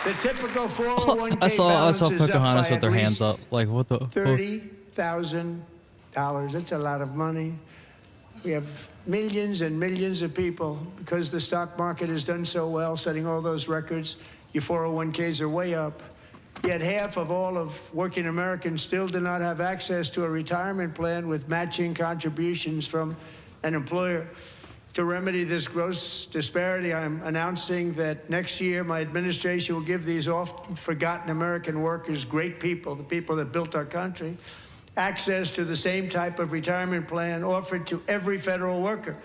the typical 401k I saw balance is up Pocahontas by with their at hands least up. Like, what the fuck? $30,000. That's a lot of money. We have millions and millions of people, because the stock market has done so well, setting all those records. Your 401ks are way up. Yet half of all of working Americans still do not have access to a retirement plan with matching contributions from an employer. To remedy this gross disparity, I'm announcing that next year my administration will give these often forgotten American workers, great people, the people that built our country, access to the same type of retirement plan offered to every federal worker.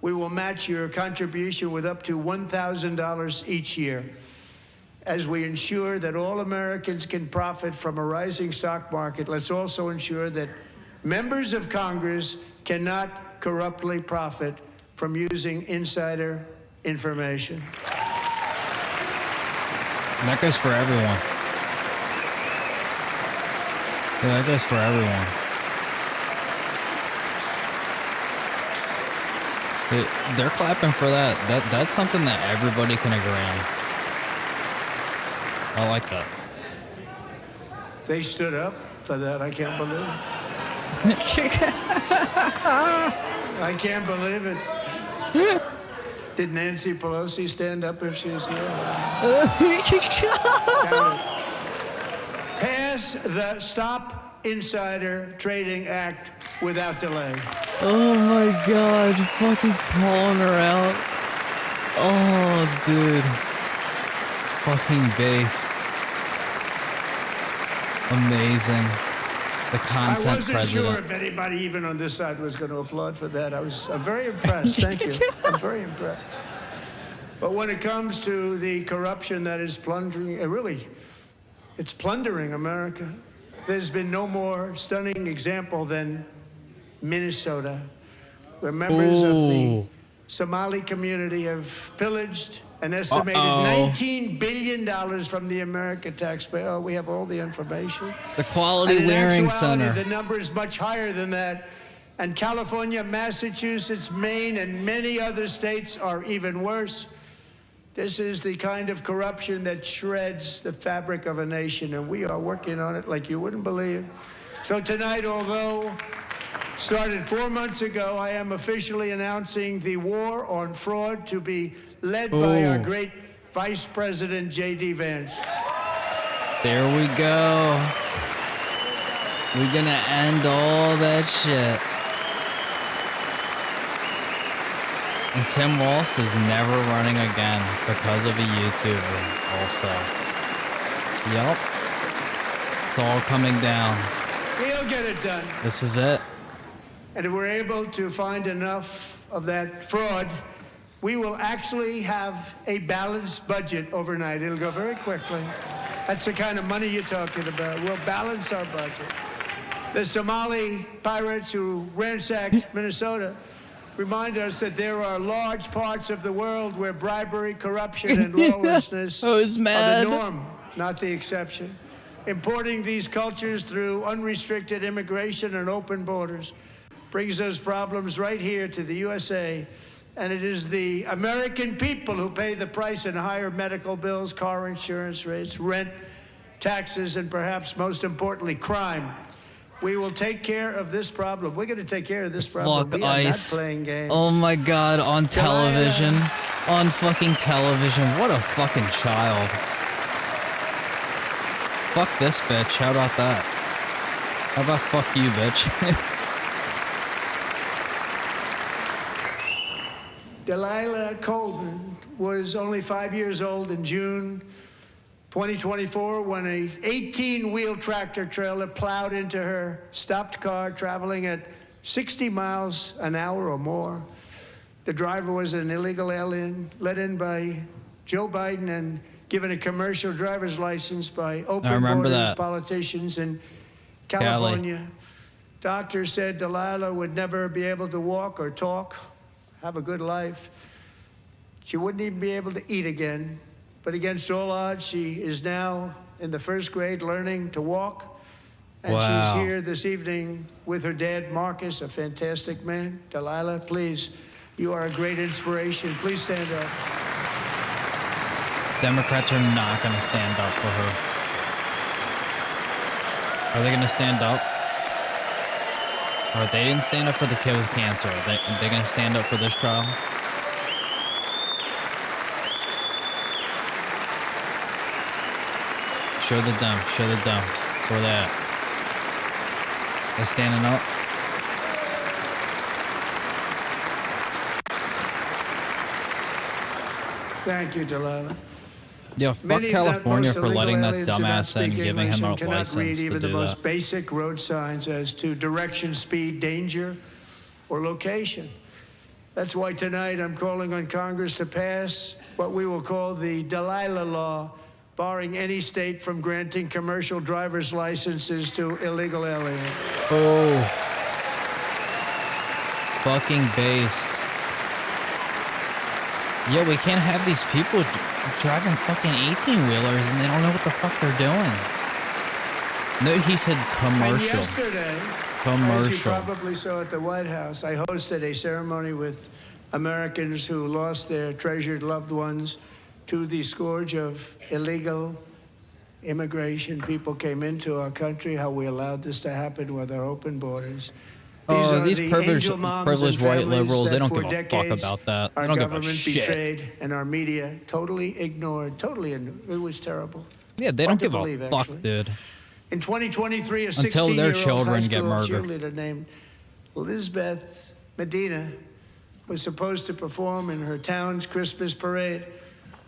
We will match your contribution with up to $1,000 each year. As we ensure that all Americans can profit from a rising stock market, let's also ensure that members of Congress cannot corruptly profit from using insider information. And that goes for everyone. Yeah, that goes for everyone. They're clapping for that. That's something that everybody can agree on. I like that. They stood up for that. I can't believe it. I can't believe it. Did Nancy Pelosi stand up if she was here? Pass the Stop Insider Trading Act without delay. Oh my God, fucking calling her out. Oh, dude. Fucking based. Amazing. The content I wasn't president. sure if anybody even on this side was going to applaud for that. I'm very impressed. Thank you. I'm very impressed. But when it comes to the corruption that is plundering, it's plundering America. There's been no more stunning example than Minnesota, where members of the Somali community have pillaged an estimated $19 billion from the American taxpayer. Oh, we have all the information. The Quality And in Wearing actuality, Center. the number is much higher than that. And California, Massachusetts, Maine, and many other states are even worse. This is the kind of corruption that shreds the fabric of a nation, and we are working on it like you wouldn't believe. So tonight, although started 4 months ago, I am officially announcing the war on fraud to be led by our great Vice President J.D. Vance. There we go. We're gonna end all that shit. And Tim Walz is never running again because of a YouTuber also. Yup. It's all coming down. We'll get it done. This is it. And if we're able to find enough of that fraud, we will actually have a balanced budget overnight. It'll go very quickly. That's the kind of money you're talking about. We'll balance our budget. The Somali pirates who ransacked Minnesota remind us that there are large parts of the world where bribery, corruption, and lawlessness are the norm, not the exception. Importing these cultures through unrestricted immigration and open borders brings us problems right here to the USA. And it is the American people who pay the price in higher medical bills, car insurance rates, rent, taxes, and perhaps most importantly, crime. We will take care of this problem. We're going to take care of this problem. Fuck We are not ICE. playing games. Oh my god, on television. On fucking television. What a fucking child. Fuck this bitch. How about that? How about fuck you, bitch? Delilah Colvin was only 5 years old in June 2024 when a 18-wheel tractor trailer plowed into her stopped car traveling at 60 miles an hour or more. The driver was an illegal alien let in by Joe Biden and given a commercial driver's license by open borders politicians in California. Doctors said Delilah would never be able to walk or talk, have a good life. She wouldn't even be able to eat again. But against all odds, she is now in the first grade learning to walk. And she's here this evening with her dad, Marcus, a fantastic man. Delilah, please, you are a great inspiration. Please stand up. Democrats are not going to stand up for her. Are they going to stand up? Or they didn't stand up for the kid with cancer. Are they going to stand up for this trial? Show the dumps. Show the dumps. Where they at? They standing up? Thank you, Delilah. Yeah, fuck Many, California most for letting illegal that aliens who not dumbass in, speak giving English him a and cannot license read to even do the most that. basic road signs as to direction, speed, danger, or location. That's why tonight I'm calling on Congress to pass what we will call the Delilah Law, barring any state from granting commercial driver's licenses to illegal aliens. Oh. Fucking based. Yeah, we can't have these people driving fucking 18-wheelers and they don't know what the fuck they're doing. No, he said commercial. And yesterday, as you probably saw at the White House, I hosted a ceremony with Americans who lost their treasured loved ones to the scourge of illegal immigration. People came into our country, how we allowed this to happen with our open borders. These privileged white liberals, they don't give a fuck about that. They don't give a shit. Betrayed and our media totally ignored, it was terrible. Yeah, they don't give a fuck, dude. In 2023, a 16-year-old Until their children high school get murdered. cheerleader named Elizabeth Medina was supposed to perform in her town's Christmas parade,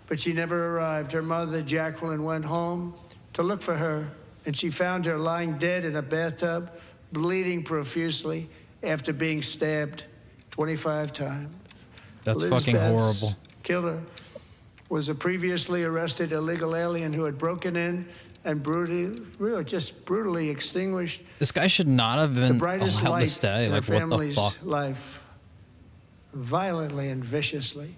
but she never arrived. Her mother, Jacqueline, went home to look for her, and she found her lying dead in a bathtub, bleeding profusely after being stabbed 25 times. That's fucking horrible. Killer was a previously arrested illegal alien who had broken in and brutally extinguished This guy should not have been the brightest allowed light to stay. in Like, our what the family's fuck? life. violently and viciously.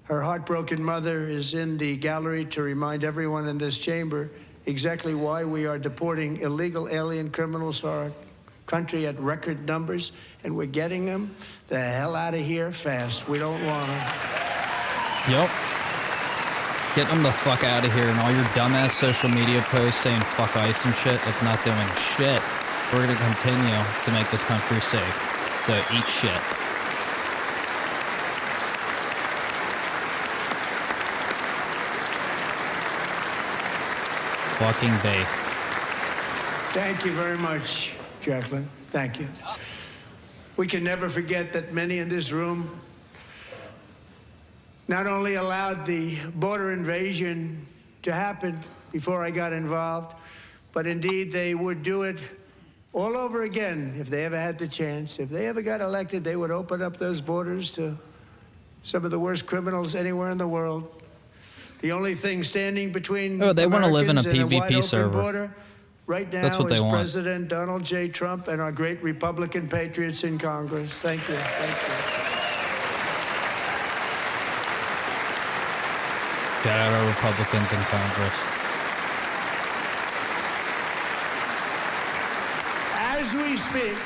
Her heartbroken mother is in the gallery to remind everyone in this chamber exactly why we are deporting illegal alien criminals to our country at record numbers, and we're getting them the hell out of here fast. We don't want them. Yep. Get them the fuck out of here, and all your dumbass social media posts saying fuck ICE and shit, it's not doing shit. We're gonna continue to make this country safe. So eat shit. Fucking based. Thank you very much, Jacqueline. Thank you. We can never forget that many in this room not only allowed the border invasion to happen before I got involved, but indeed they would do it all over again if they ever had the chance. If they ever got elected, they would open up those borders to some of the worst criminals anywhere in the world. The only thing standing between they want to live in a Americans and PvP wide open server. border right now That's what they is want. President Donald J. Trump and our great Republican patriots in Congress. Thank you. Thank you. Shout out our Republicans in Congress. As we speak,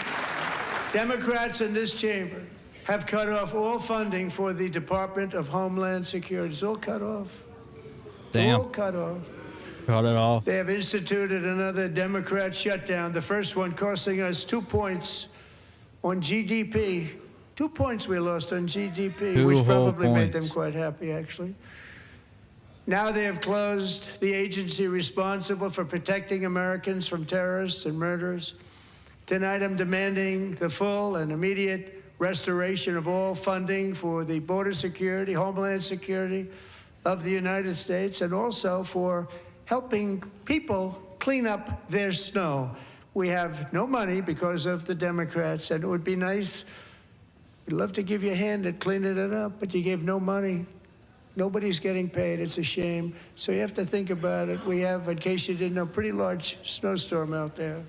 Democrats in this chamber have cut off all funding for the Department of Homeland Security. It's all cut off. Damn. All cut off. Cut it off. They have instituted another Democrat shutdown, the first one costing us 2 points on GDP. 2 points we lost on GDP, Two which whole probably made them points. quite happy, actually. Now they have closed the agency responsible for protecting Americans from terrorists and murderers. Tonight I'm demanding the full and immediate restoration of all funding for the border security, homeland security of the United States, and also for helping people clean up their snow. We have no money because of the Democrats, and it would be nice, we'd love to give you a hand at cleaning it up, but you gave no money. Nobody's getting paid. It's a shame. So you have to think about it. We have, in case you didn't know, a pretty large snowstorm out there.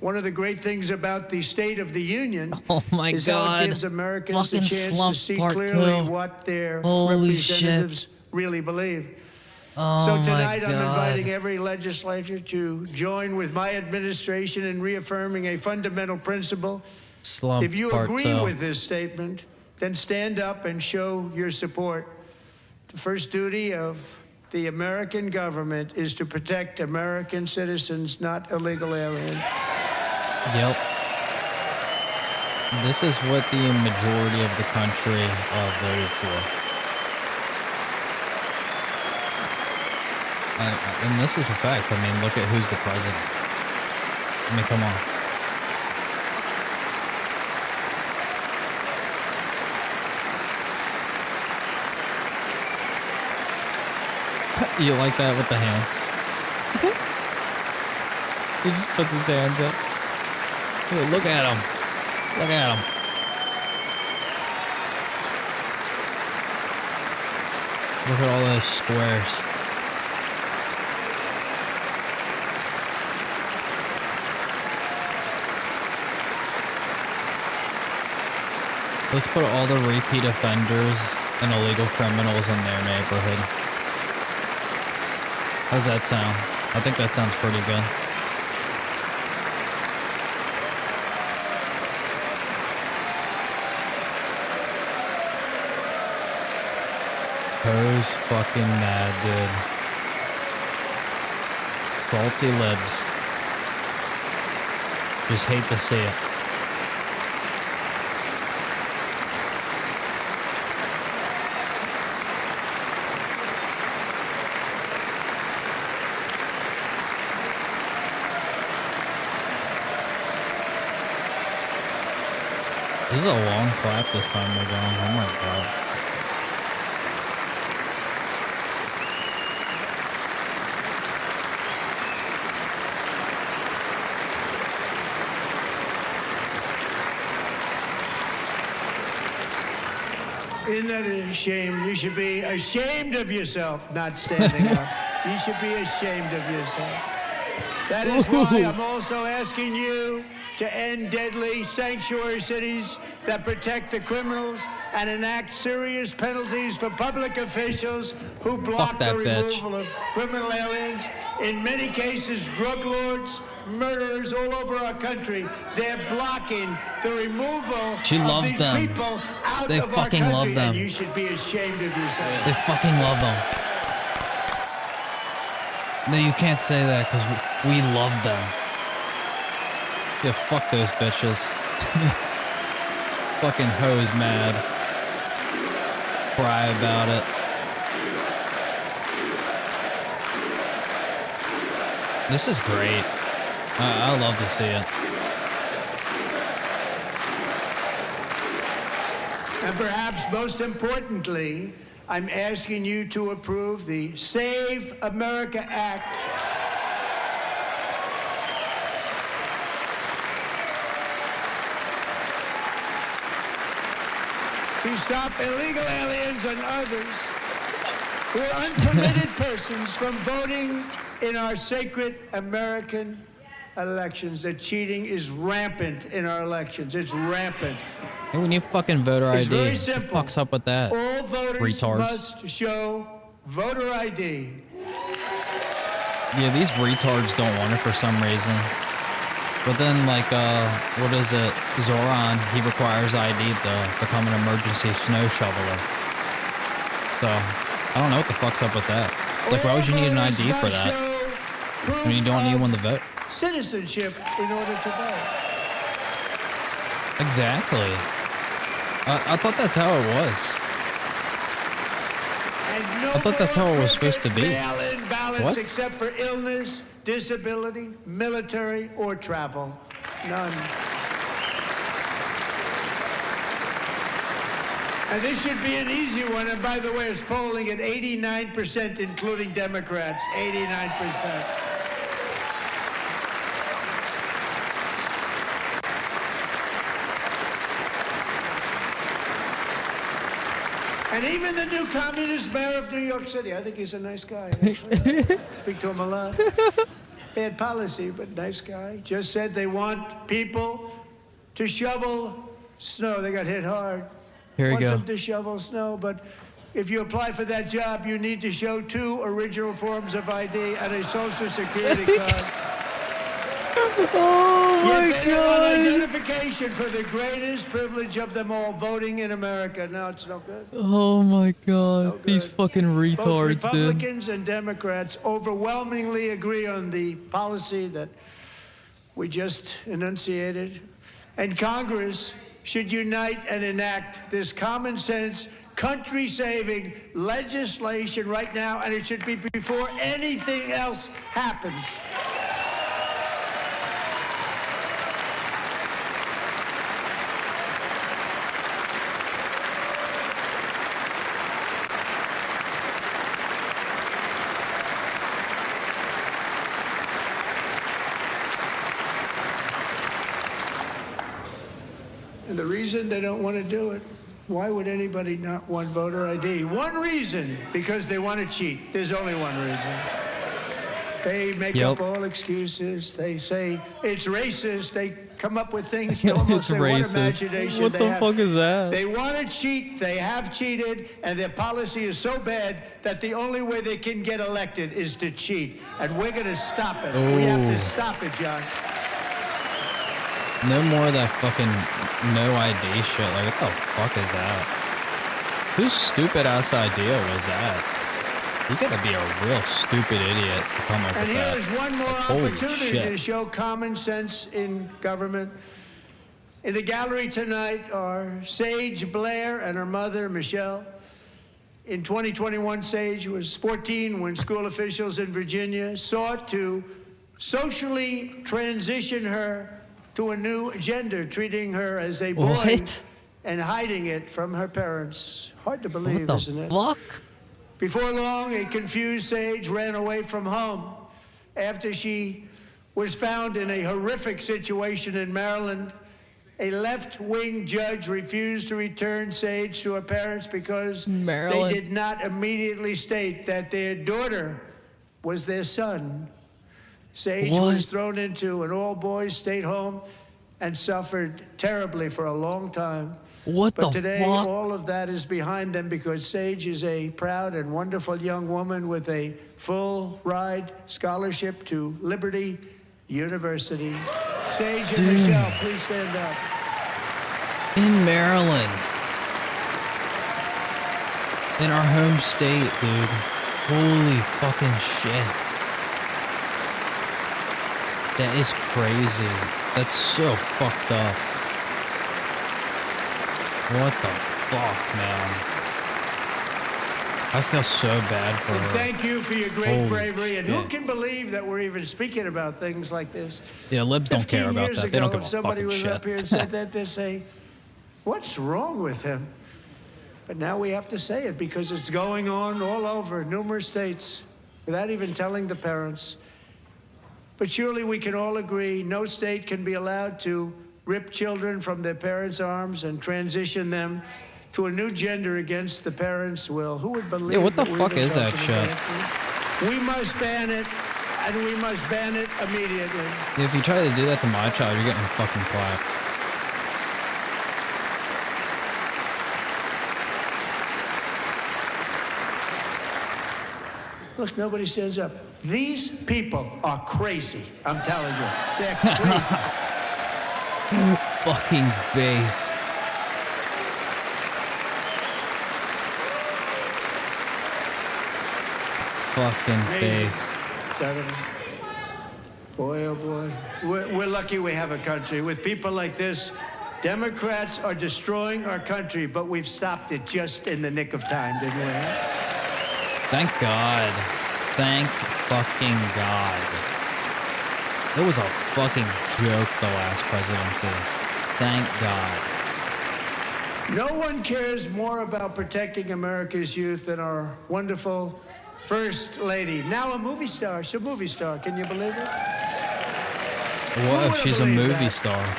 One of the great things about the State of the Union Oh my is how God. it gives Americans the Fucking chance to slump see part clearly two. what their Holy representatives shit. really believe. Oh So my tonight I'm God. inviting every legislature to join with my administration in reaffirming a fundamental principle. Slumped If you part agree two. with this statement, then stand up and show your support. The first duty of the American government is to protect American citizens, not illegal aliens. Yep. This is what the majority of the country voted for. And this is a fact. I mean, look at who's the president. I mean, come on. You like that with the hand? He just puts his hands up. Ooh, look at him. Look at him. Look at all those squares. Let's put all the repeat offenders and illegal criminals in their neighborhood. How's that sound? I think that sounds pretty good. Who's fucking mad, dude? Salty libs. Just hate to see it. This is a long clap this time we're going. Oh my God. Isn't that a shame? You should be ashamed of yourself, not standing up. You should be ashamed of yourself. That is why I'm also asking you to end deadly sanctuary cities that protect the criminals and enact serious penalties for public officials who block the removal of criminal aliens. In many cases, drug lords, murderers all over our country, they're blocking the removal of these people out of our country. Love them. And you should be ashamed of yourself. They fucking love them. No, you can't say that because we love them. Yeah, fuck those bitches. Fucking hoes mad. Cry about it. This is great. I love to see it. And perhaps most importantly, I'm asking you to approve the Save America Act. To stop illegal aliens and others who are unpermitted persons from voting in our sacred American elections. That cheating is rampant in our elections. It's rampant. Hey, we need fucking voter ID. It's very simple. What the fuck's up with that? All voters retards must show voter ID. Yeah, these retards don't want it for some reason. But then, like, what is it? Zoran, he requires ID to become an emergency snow shoveler. So, I don't know what the fuck's up with that. Like, why would you need an ID for that when you don't need one to vote? Citizenship in order to vote. Exactly. I thought that's how it was. And no I thought that's how it was supposed to be. Mail-in ballots What? except for illness, disability, military, or travel. None. And this should be an easy one. And by the way, it's polling at 89%, including Democrats. 89%. And even the new communist mayor of New York City, I think he's a nice guy, actually. Speak to him a lot. Bad policy, but nice guy. Just said they want people to shovel snow. They got hit hard. Here we Wants go. them to shovel snow, but if you apply for that job, you need to show 2 original forms of ID and a Social Security card. Oh my God! Identification for the greatest privilege of them all, voting in America. No, it's no good. Oh my God! No good. These fucking Both retards, dude. Republicans and Democrats overwhelmingly agree on the policy that we just enunciated, and Congress should unite and enact this common sense, country-saving legislation right now, and it should be before anything else happens. And the reason they don't want to do it, why would anybody not want voter ID? One reason, because they want to cheat. There's only one reason. They make up all excuses. They say it's racist. They come up with things. You almost say, what imagination what the fuck is that? They want to cheat. They have cheated. And their policy is so bad that the only way they can get elected is to cheat. And we're going to stop it. We have to stop it, John. No more of that fucking no ID shit. Like, what the fuck is that? Whose stupid ass idea was that? You gotta be a real stupid idiot to come up And with here that. is one more Holy opportunity shit. to show common sense in government. In the gallery tonight are Sage Blair and her mother, Michelle. In 2021, Sage was 14 when school officials in Virginia sought to socially transition her to a new gender, treating her as a boy What? and hiding it from her parents. Hard to believe, What isn't the it? fuck? Before long, a confused Sage ran away from home after she was found in a horrific situation in Maryland. A left-wing judge refused to return Sage to her parents because Maryland. they did not immediately state that their daughter was their son. Sage What? was thrown into an all-boys state home and suffered terribly for a long time. What But the today, fuck? all of that is behind them because Sage is a proud and wonderful young woman with a full ride scholarship to Liberty University. Sage and Michelle, please stand up. In Maryland. In our home state, dude. Holy fucking shit. That is crazy. That's so fucked up. What the fuck, man? I feel so bad for And her. thank you for your great Holy bravery. And who shit. can believe that we're even speaking about things like this? Yeah, libs don't 15 care about years that. They don't ago, give if a somebody fucking was shit. up here and said that, they'd say, what's wrong with him? But now we have to say it because it's going on all over numerous states without even telling the parents. But surely we can all agree no state can be allowed to rip children from their parents' arms and transition them to a new gender against the parents' will. Who would believe? Yeah, what the that we've fuck been is that talking shit? about it? We must ban it, and we must ban it immediately. If you try to do that to my child, you're getting fucking clapped. Look, nobody stands up. These people are crazy. I'm telling you, they're crazy. Fucking based. Fucking Amazing. based. Boy, oh boy. We're lucky we have a country. With people like this, Democrats are destroying our country, but we've stopped it just in the nick of time, didn't we? Thank God. Thank fucking God. It was a fucking joke, the last presidency. Thank God. No one cares more about protecting America's youth than our wonderful First Lady. Now a movie star. She's a movie star. Can you believe it? What if would've she's a believed movie that? star?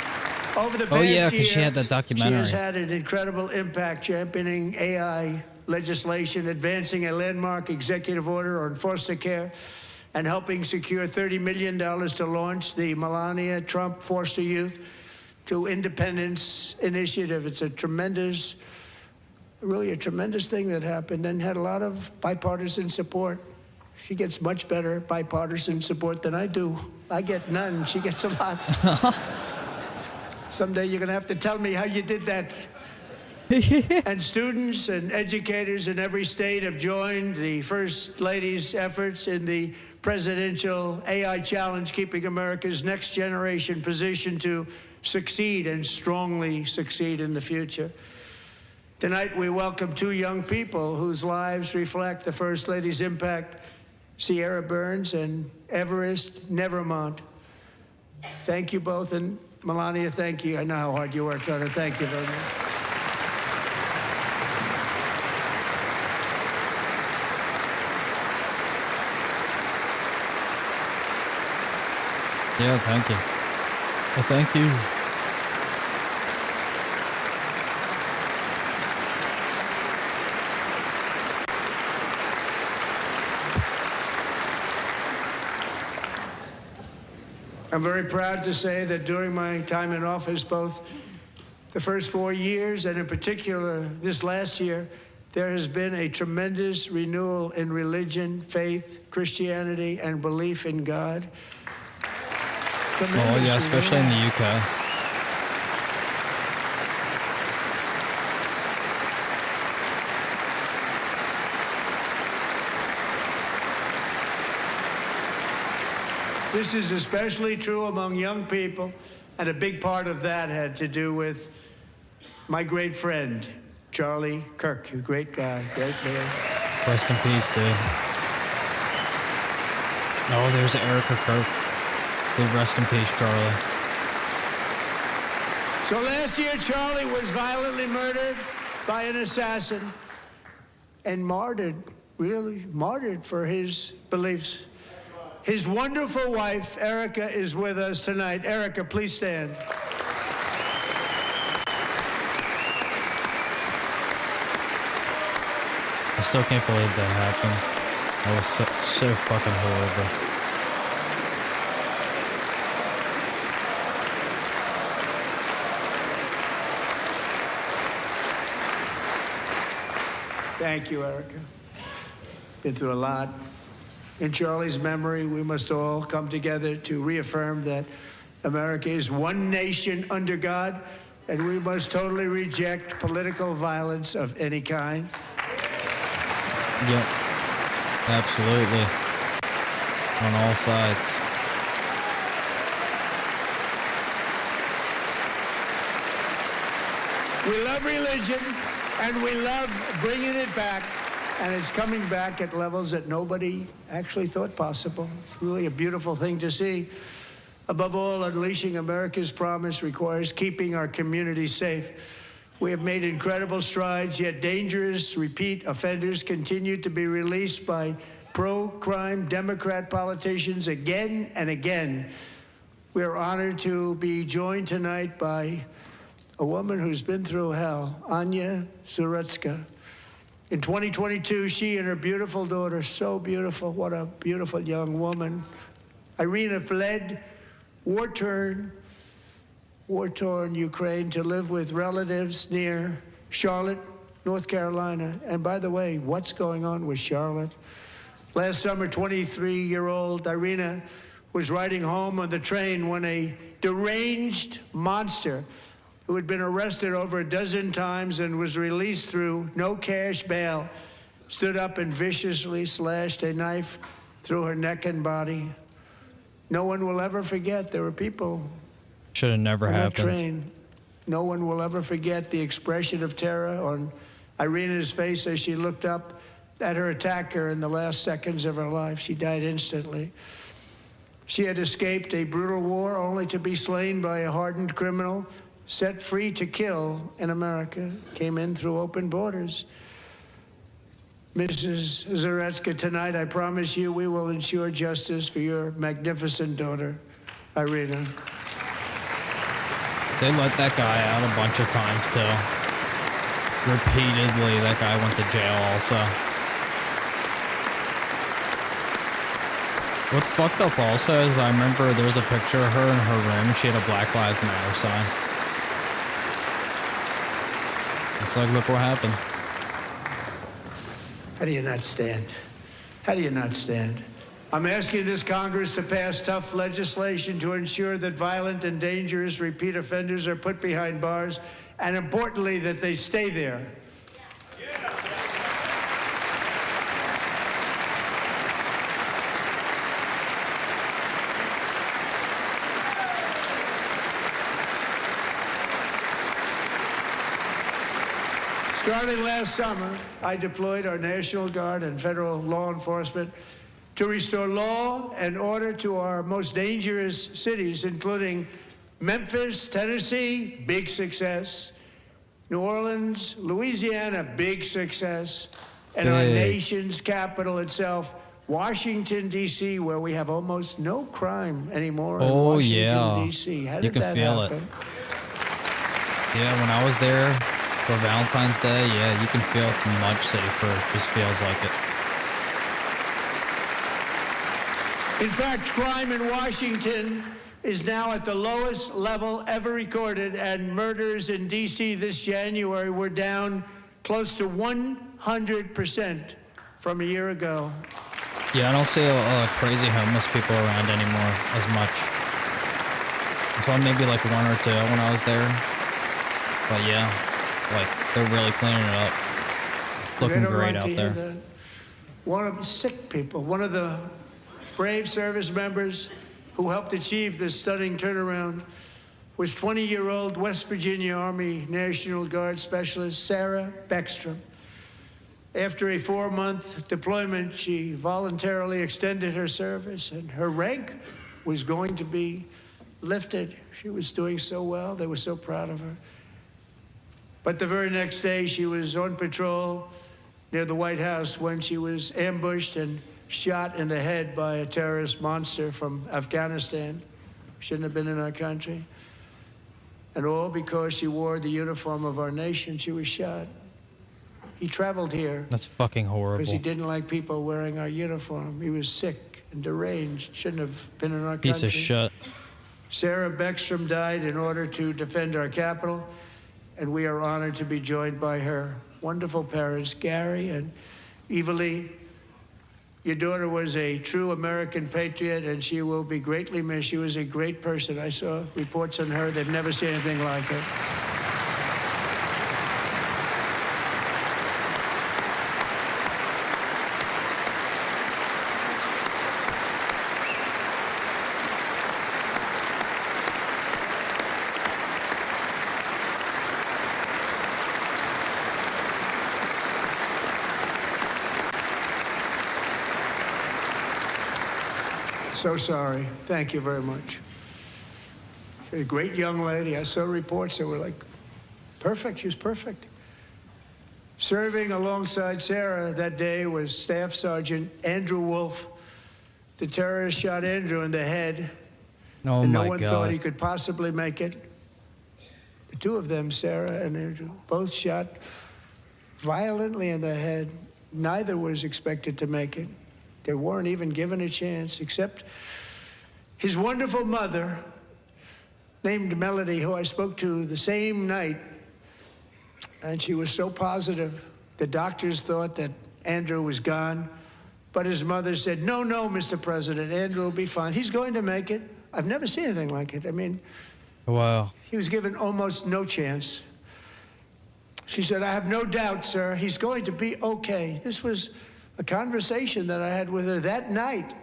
Over the Oh, past yeah, 'cause she year, had that documentary. She has had an incredible impact championing AI legislation, advancing a landmark executive order on foster care, and helping secure $30 million to launch the Melania Trump Foster Youth to Independence Initiative. It's a tremendous, really a tremendous thing that happened and had a lot of bipartisan support. She gets much better bipartisan support than I do. I get none. She gets a lot. Someday you're going to have to tell me how you did that. And students and educators in every state have joined the First Lady's efforts in the presidential AI challenge, keeping America's next generation positioned to succeed and strongly succeed in the future. Tonight, we welcome two young people whose lives reflect the First Lady's impact, Sierra Burns and Everest Nevermont. Thank you both, and Melania, thank you. I know how hard you worked on it. Thank you very much. Yeah, thank you. Well, thank you. I'm very proud to say that during my time in office, both the first 4 years and in particular this last year, there has been a tremendous renewal in religion, faith, Christianity, and belief in God. Oh, yeah, especially in the UK. This is especially true among young people, and a big part of that had to do with my great friend, Charlie Kirk, a great guy, great man. Rest in peace, dude. Oh, there's Erica Kirk. Dude, rest in peace, Charlie. So last year, Charlie was violently murdered by an assassin and martyred, really martyred for his beliefs. His wonderful wife, Erica, is with us tonight. Erica, please stand. I still can't believe that happened. That was so fucking horrible. Thank you, Erica. Been through a lot. In Charlie's memory, we must all come together to reaffirm that America is one nation under God, and we must totally reject political violence of any kind. Yep. Absolutely. On all sides. We love religion, and we love bringing it back, and it's coming back at levels that nobody actually thought possible. It's really a beautiful thing to see. Above all, unleashing America's promise requires keeping our communities safe. We have made incredible strides, yet dangerous repeat offenders continue to be released by pro-crime Democrat politicians again and again. We are honored to be joined tonight by a woman who's been through hell, Anya Zuretska. In 2022, she and her beautiful daughter, so beautiful, what a beautiful young woman, Irina, fled war-torn Ukraine to live with relatives near Charlotte, North Carolina. And by the way, what's going on with Charlotte? Last summer, 23-year-old Irina was riding home on the train when a deranged monster who had been arrested over a dozen times and was released through no cash bail stood up and viciously slashed a knife through her neck and body. No one will ever forget. There were people Should have never on that happened. train. No one will ever forget the expression of terror on Irina's face as she looked up at her attacker in the last seconds of her life. She died instantly. She had escaped a brutal war only to be slain by a hardened criminal set free to kill in America. Came in through open borders. Mrs. Zuretska, tonight I promise you we will ensure justice for your magnificent daughter, Irina. They let that guy out a bunch of times too. Repeatedly, that guy went to jail also. What's fucked up also is I remember there was a picture of her in her room. She had a Black Lives Matter sign. It's like, look what happened. How do you not stand? How do you not stand? I'm asking this Congress to pass tough legislation to ensure that violent and dangerous repeat offenders are put behind bars, and importantly, that they stay there. Starting last summer, I deployed our National Guard and federal law enforcement to restore law and order to our most dangerous cities, including Memphis, Tennessee, big success, New Orleans, Louisiana, big success, and our nation's capital itself, Washington, D.C., where we have almost no crime anymore in Washington, D.C. How did that happen? Yeah, when I was there for Valentine's Day, yeah, you can feel it's much safer. It just feels like it. In fact, crime in Washington is now at the lowest level ever recorded, and murders in D.C. this January were down close to 100% from a year ago. Yeah, I don't see crazy homeless people around anymore as much. I saw maybe like one or two when I was there. But yeah, like they're really cleaning it up. Looking great out there. One of the sick people, one of the brave service members who helped achieve this stunning turnaround was 20-year-old West Virginia Army National Guard Specialist Sarah Beckstrom. After a 4-month deployment, she voluntarily extended her service, and her rank was going to be lifted. She was doing so well. They were so proud of her. But the very next day, she was on patrol near the White House when she was ambushed and shot in the head by a terrorist monster from Afghanistan. Shouldn't have been in our country. And all because she wore the uniform of our nation, she was shot. He traveled here. That's fucking horrible. Because he didn't like people wearing our uniform. He was sick and deranged. Shouldn't have been in our country. Piece of shit. Sarah Beckstrom died in order to defend our capital, and we are honored to be joined by her wonderful parents, Gary and Evalie. Your daughter was a true American patriot, and she will be greatly missed. She was a great person. I saw reports on her. They've never seen anything like her. So sorry. Thank you very much. She's a great young lady. I saw reports that were like, perfect. She was perfect. Serving alongside Sarah that day was Staff Sergeant Andrew Wolf. The terrorist shot Andrew in the head. Oh, and my no one God. thought he could possibly make it. The two of them, Sarah and Andrew, both shot violently in the head. Neither was expected to make it. They weren't even given a chance, except his wonderful mother, named Melody, who I spoke to the same night, and she was so positive. The doctors thought that Andrew was gone, but his mother said, no, Mr. President, Andrew will be fine. He's going to make it. I've never seen anything like it. I mean, Wow. he was given almost no chance. She said, I have no doubt, sir, he's going to be okay. This was a conversation that I had with her that night,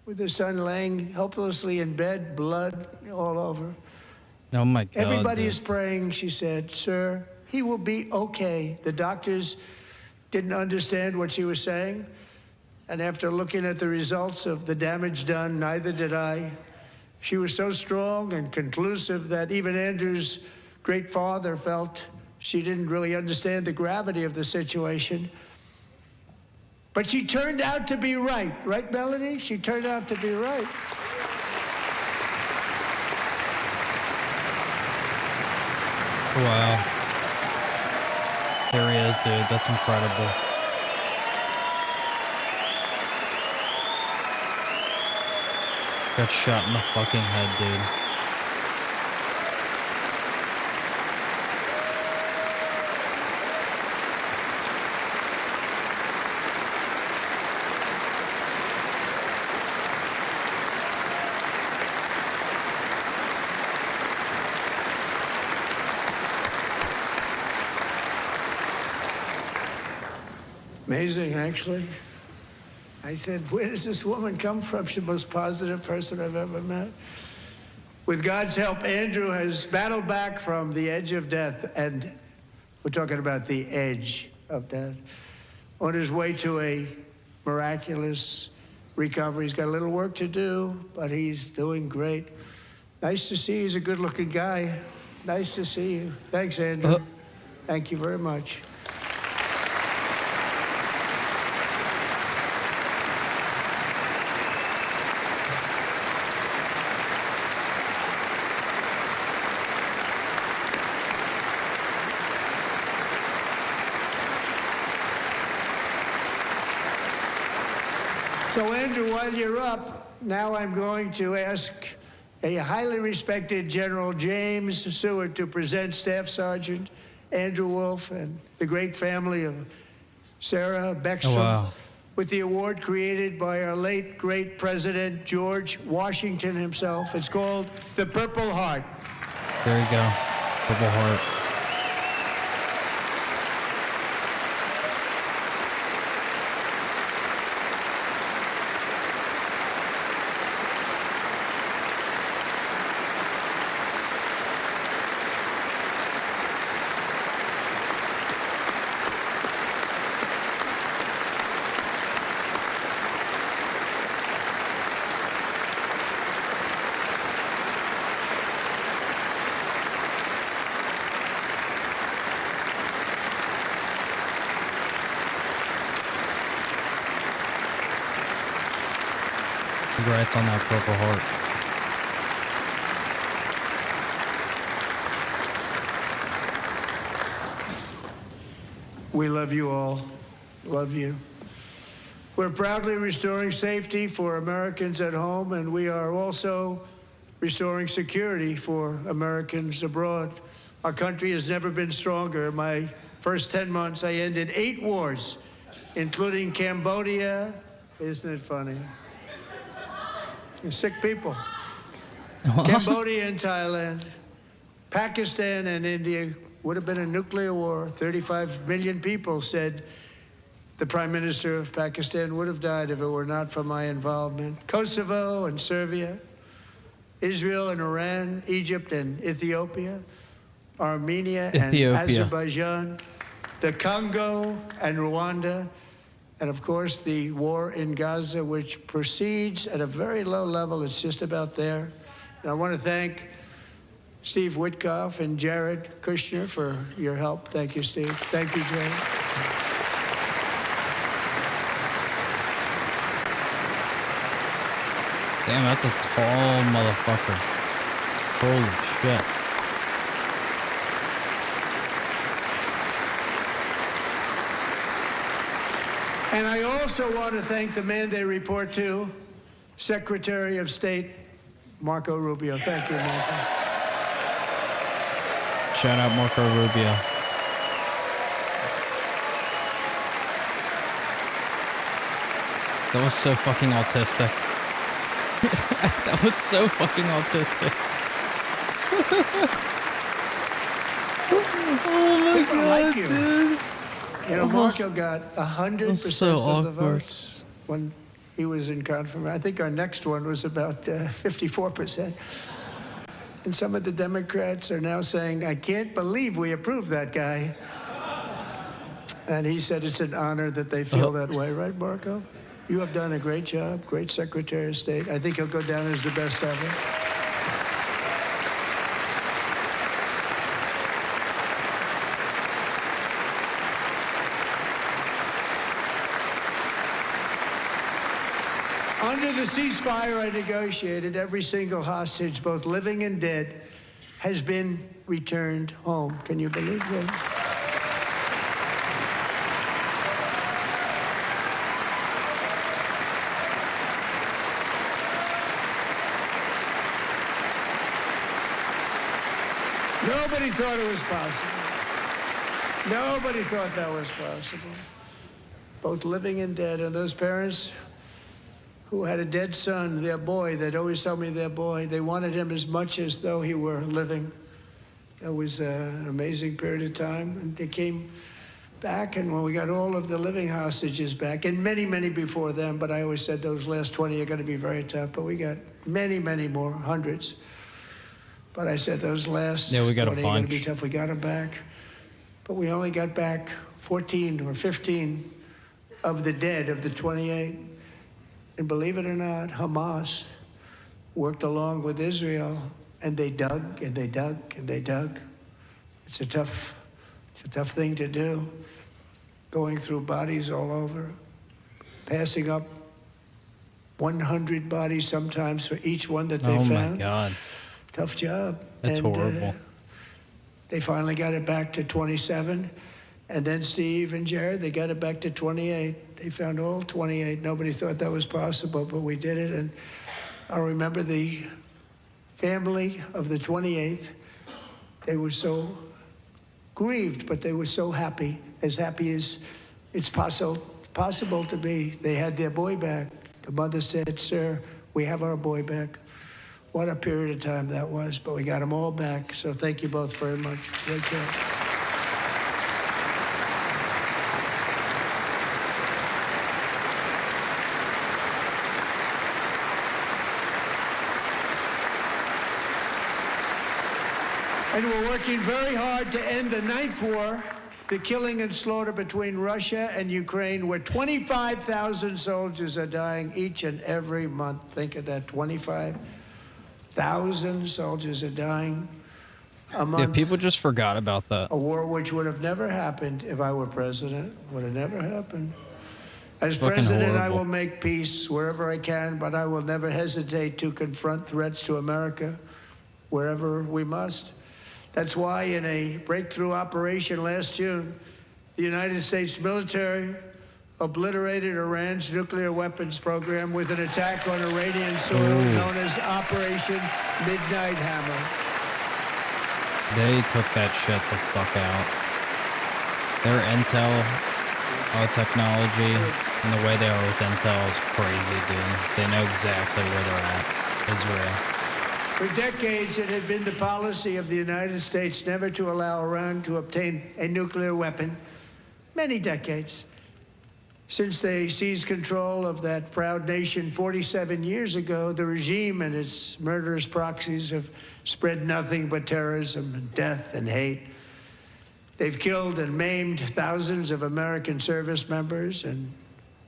with her son laying helplessly in bed, blood all over. Oh, my God. Everybody dude. is praying, she said, sir, he will be okay. The doctors didn't understand what she was saying. And after looking at the results of the damage done, neither did I. She was so strong and conclusive that even Andrew's great father felt she didn't really understand the gravity of the situation. But she turned out to be right. Right, Melody? She turned out to be right. Wow. There he is, dude. That's incredible. Got shot in the fucking head, dude. Amazing, actually. I said, where does this woman come from? She's the most positive person I've ever met. With God's help, Andrew has battled back from the edge of death, and we're talking about the edge of death, on his way to a miraculous recovery. He's got a little work to do, but he's doing great. Nice to see you. He's a good-looking guy. Nice to see you. Thanks, Andrew. Thank you very much. So, Andrew, while you're up, now I'm going to ask a highly respected General James Seward to present Staff Sergeant Andrew Wolf and the great family of Sarah Beckstrom. Oh, wow. With the award created by our late, great President George Washington himself. It's called the Purple Heart. There you go. Purple Heart. Congrats on that Purple Heart. We love you all. Love you. We're proudly restoring safety for Americans at home, and we are also restoring security for Americans abroad. Our country has never been stronger. My first 10 months, I ended 8 wars, including Cambodia. Isn't it funny? You're sick people. Cambodia and Thailand. Pakistan and India would have been a nuclear war. 35 million people said the Prime Minister of Pakistan would have died if it were not for my involvement. Kosovo and Serbia, Israel and Iran, Egypt and Ethiopia, Armenia and Azerbaijan, the Congo and Rwanda, and of course the war in Gaza, which proceeds at a very low level. It's just about there. And I want to thank Steve Witkoff and Jared Kushner for your help. Thank you, Steve. Thank you, Jared. Damn, that's a tall motherfucker. Holy shit. And I also want to thank the man they report to, Secretary of State Marco Rubio. Thank you, Marco. Shout out Marco Rubio. That was so fucking autistic. That was so fucking autistic. Oh my People god, like you. dude. You know, Marco got 100% so of the awkward. votes when he was in confirmation. I think our next one was about 54%. And some of the Democrats are now saying, I can't believe we approved that guy. And he said it's an honor that they feel that way, right, Marco? You have done a great job, great Secretary of State. I think he'll go down as the best ever. Under the ceasefire I negotiated, every single hostage, both living and dead, has been returned home. Can you believe that? Nobody thought it was possible. Nobody thought that was possible. Both living and dead, and those parents who had a dead son, their boy, they'd always tell me their boy, they wanted him as much as though he were living. That was an amazing period of time. And they came back, and when we got all of the living hostages back, and many, many before them, but I always said those last 20 are going to be very tough, but we got many, many more, hundreds. But I said those last 20 are going to be tough. We got them back. But we only got back 14 or 15 of the dead, of the 28. And believe it or not, Hamas worked along with Israel, and they dug and they dug and they dug. It's a tough thing to do, going through bodies all over, passing up 100 bodies sometimes for each one that they found. Oh my God. Tough job. That's horrible. They finally got it back to 27. And then Steve and Jared, they got it back to 28. They found all 28. Nobody thought that was possible, but we did it. And I remember the family of the 28th. They were so grieved, but they were so happy as it's possible to be. They had their boy back. The mother said, "Sir, we have our boy back." What a period of time that was, but we got them all back. So thank you both very much. Great job. And we're working very hard to end the 9th war, the killing and slaughter between Russia and Ukraine, where 25,000 soldiers are dying each and every month. Think of that, 25,000 soldiers are dying a month. Yeah, people just forgot about that. A war which would have never happened if I were president. Would have never happened. As president, I will make peace wherever I can, but I will never hesitate to confront threats to America wherever we must. That's why in a breakthrough operation last June, the United States military obliterated Iran's nuclear weapons program with an attack on Iranian soil known as Operation Midnight Hammer. They took that shit the fuck out. Their intel technology and the way they are with intel is crazy, dude. They know exactly where they're at. Israel. For decades, it had been the policy of the United States never to allow Iran to obtain a nuclear weapon. Many decades. Since they seized control of that proud nation 47 years ago, the regime and its murderous proxies have spread nothing but terrorism and death and hate. They've killed and maimed thousands of American service members and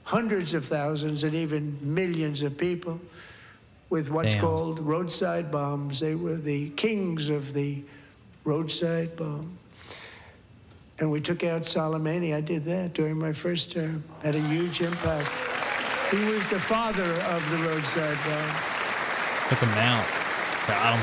hundreds of thousands and even millions of people with what's called roadside bombs. They were the kings of the roadside bomb. And we took out Soleimani. I did that during my first term. Had a huge impact. He was the father of the roadside bomb. Took him out. Got him.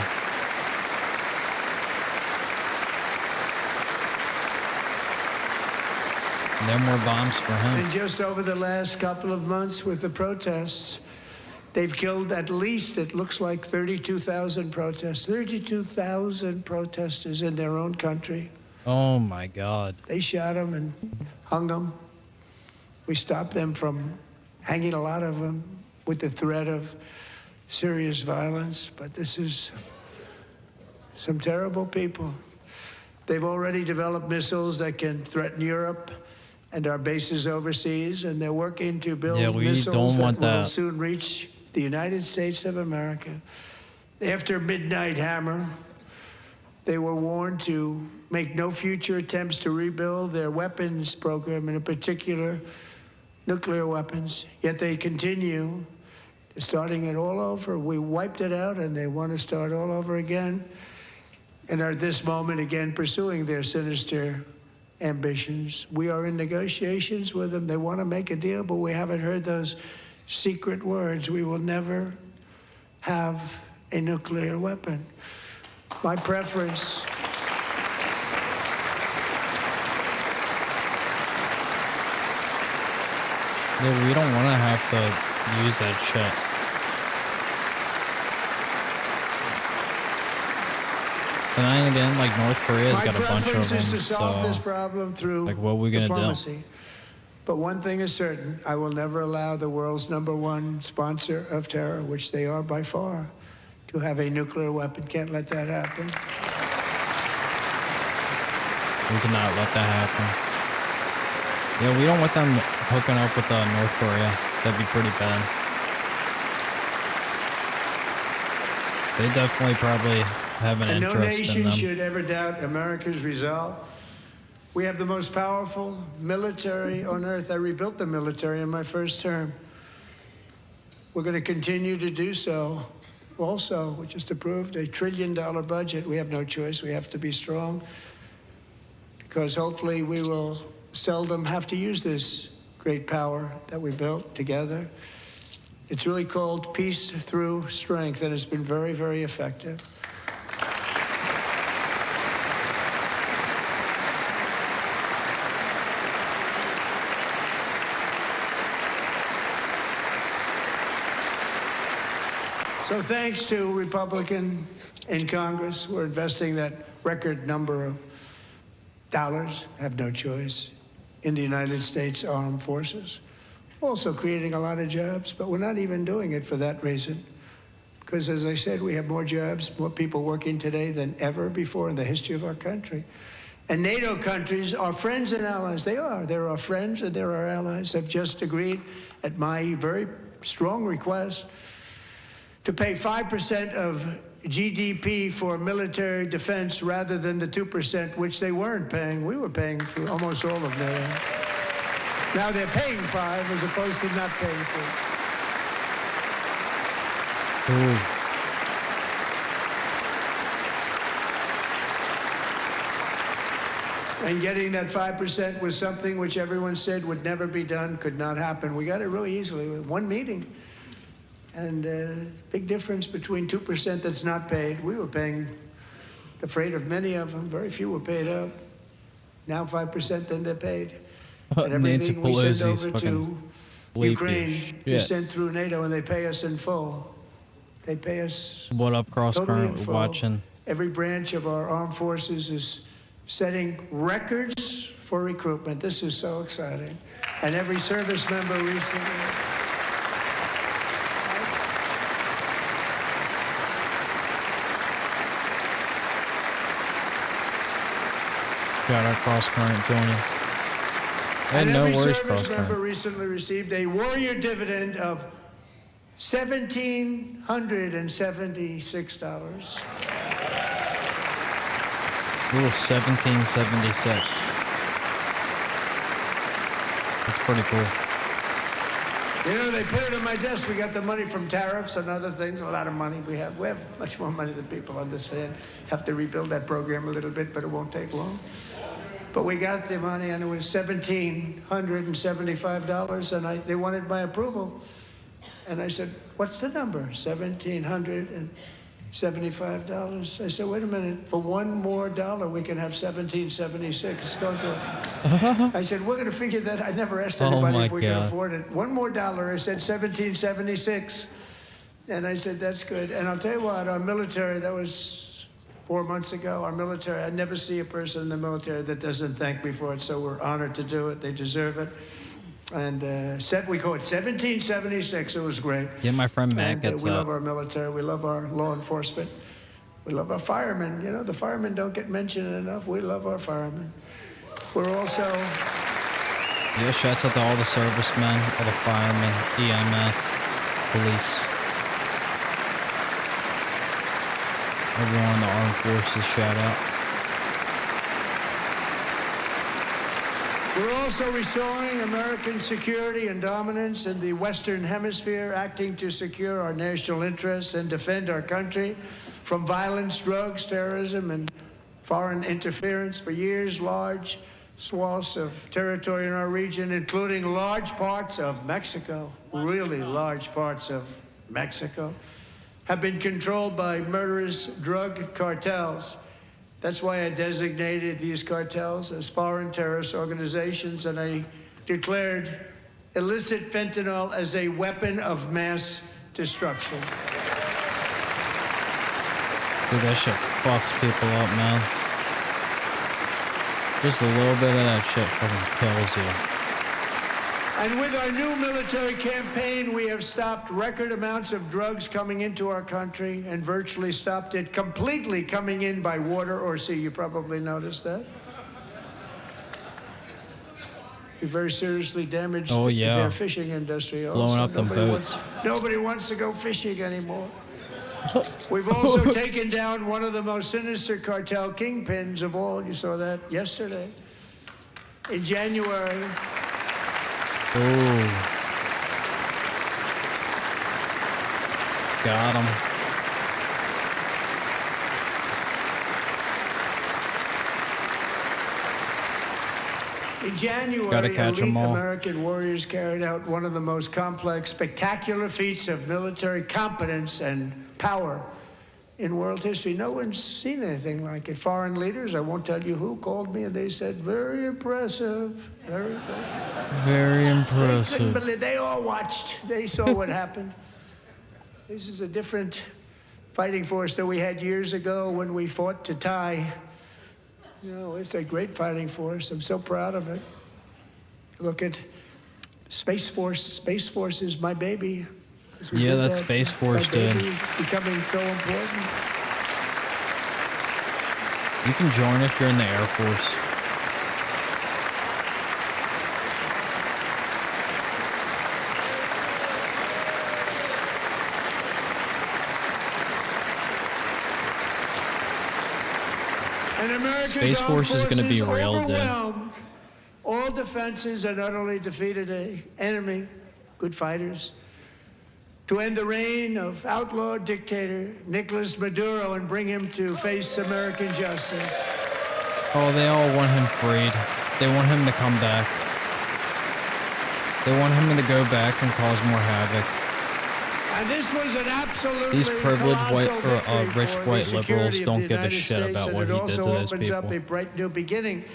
No more bombs for him. And just over the last couple of months with the protests, they've killed at least, it looks like 32,000 protesters. 32,000 protesters in their own country. Oh my God. They shot them and hung them. We stopped them from hanging a lot of them with the threat of serious violence. But this is some terrible people. They've already developed missiles that can threaten Europe and our bases overseas, and they're working to build missiles that will soon reach the United States of America. After Midnight Hammer, they were warned to make no future attempts to rebuild their weapons program, and in particular, nuclear weapons. Yet they continue, starting it all over. We wiped it out, and they want to start all over again, and are at this moment again pursuing their sinister ambitions. We are in negotiations with them. They want to make a deal, but we haven't heard those secret words. We will never have a nuclear weapon. My preference Yeah, we don't want to have to use that shit. But then again, like North Korea's got a bunch of them, is to solve this so problem through like what are we gonna diplomacy. But one thing is certain, I will never allow the world's #1 sponsor of terror, which they are by far, to have a nuclear weapon. Can't let that happen. We cannot let that happen. Yeah, we don't want them hooking up with North Korea. That'd be pretty bad. They definitely probably have an interest in them. No nation should ever doubt America's resolve. We have the most powerful military on earth. I rebuilt the military in my first term. We're going to continue to do so. Also, we just approved a $1 trillion budget. We have no choice. We have to be strong, because hopefully we will seldom have to use this great power that we built together. It's really called peace through strength, and it's been very, very effective. So thanks to Republicans in Congress, we're investing that record number of dollars, have no choice, in the United States Armed Forces. Also creating a lot of jobs, but we're not even doing it for that reason. Because as I said, we have more jobs, more people working today than ever before in the history of our country. And NATO countries are friends and allies. They are. They're our friends and they're our allies. Have just agreed, at my very strong request, to pay 5% of GDP for military defense rather than the 2%, which they weren't paying. We were paying for almost all of NATO. Now they're paying 5 as opposed to not paying 2. And getting that 5% was something which everyone said would never be done, could not happen. We got it really easily with one meeting. And big difference between 2% that's not paid. We were paying the freight of many of them. Very few were paid up. Now 5%, then they're paid. And everything we send over to Ukraine is sent through NATO, and they pay us in full. They pay us What up, Cross totally Current? Watching. Every branch of our armed forces is setting records for recruitment. This is so exciting. And every service member recently. Got our cross current joining. And no every worries, service cross member current. recently received a warrior dividend of $1,776. Little 1776. That's pretty cool. You know, they put it on my desk. We got the money from tariffs and other things. A lot of money we have. We have much more money than people understand. Have to rebuild that program a little bit, but it won't take long. But we got the money, and it was $1,775, and they wanted my approval. And I said, what's the number? $1,775. I said, wait a minute. For $1 more, we can have $1,776. It's going to... I said, we're going to figure that. I never asked anybody if we could afford it. $1 more. I said, $1,776. And I said, that's good. And I'll tell you what, our military, that was 4 months ago, our military, I never see a person in the military that doesn't thank me for it, so we're honored to do it. They deserve it. And we call it 1776. It was great. Yeah, my friend Matt gets we love our military. We love our law enforcement. We love our firemen. You know, the firemen don't get mentioned enough. We love our firemen. We're also... Yeah, shouts out to all the servicemen, all the firemen, EMS, police. Everyone in the armed forces, shout out. We're also restoring American security and dominance in the Western Hemisphere, acting to secure our national interests and defend our country from violence, drugs, terrorism, and foreign interference. For years, large swaths of territory in our region, including large parts of Mexico, really large parts of Mexico, have been controlled by murderous drug cartels. That's why I designated these cartels as foreign terrorist organizations, and I declared illicit fentanyl as a weapon of mass destruction. Dude, that shit fucks people up, man. Just a little bit of that shit fucking kills you. And with our new military campaign, we have stopped record amounts of drugs coming into our country and virtually stopped it completely coming in by water or sea. You probably noticed that. We very seriously damaged their fishing industry. Blowing up them boats. Nobody wants to go fishing anymore. We've also taken down one of the most sinister cartel kingpins of all. You saw that yesterday. In January. Ooh. Got him. In January, Gotta catch 'em all. American warriors carried out one of the most complex, spectacular feats of military competence and power in world history. No one's seen anything like it. Foreign leaders, I won't tell you who, called me and they said, very impressive, very impressive. Very They impressive. couldn't believe, they all watched. They saw what happened. This is a different fighting force that we had years ago when we fought to tie. You know, it's a great fighting force. I'm so proud of it. Look at Space Force. Space Force is my baby. Yeah, that's Space Force, dude. It's becoming so important. You can join if you're in the Air Force. And America's Space Force is going to be real, dude. All defenses and utterly defeated an enemy, good fighters, to end the reign of outlaw dictator Nicolas Maduro and bring him to face American justice. Oh, they all want him freed. They want him to come back. They want him to go back and cause more havoc. And this was an absolutely These privileged white colossal or victory rich for white the liberals security of don't the give a United shit States, about and what it he did also to those opens up a people. bright new beginning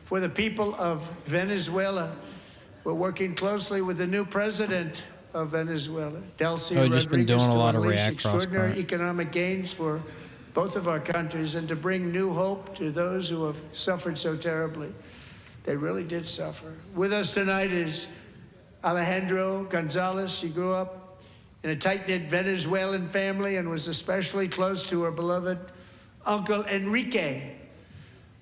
for the people of Venezuela. We're working closely with the new president of Venezuela, Delcy Oh, just been doing a lot of to unleash React extraordinary cross-current. economic gains for both of our countries and to bring new hope to those who have suffered so terribly. They really did suffer. With us tonight is Alejandro Gonzalez. She grew up in a tight-knit Venezuelan family and was especially close to her beloved uncle Enrique.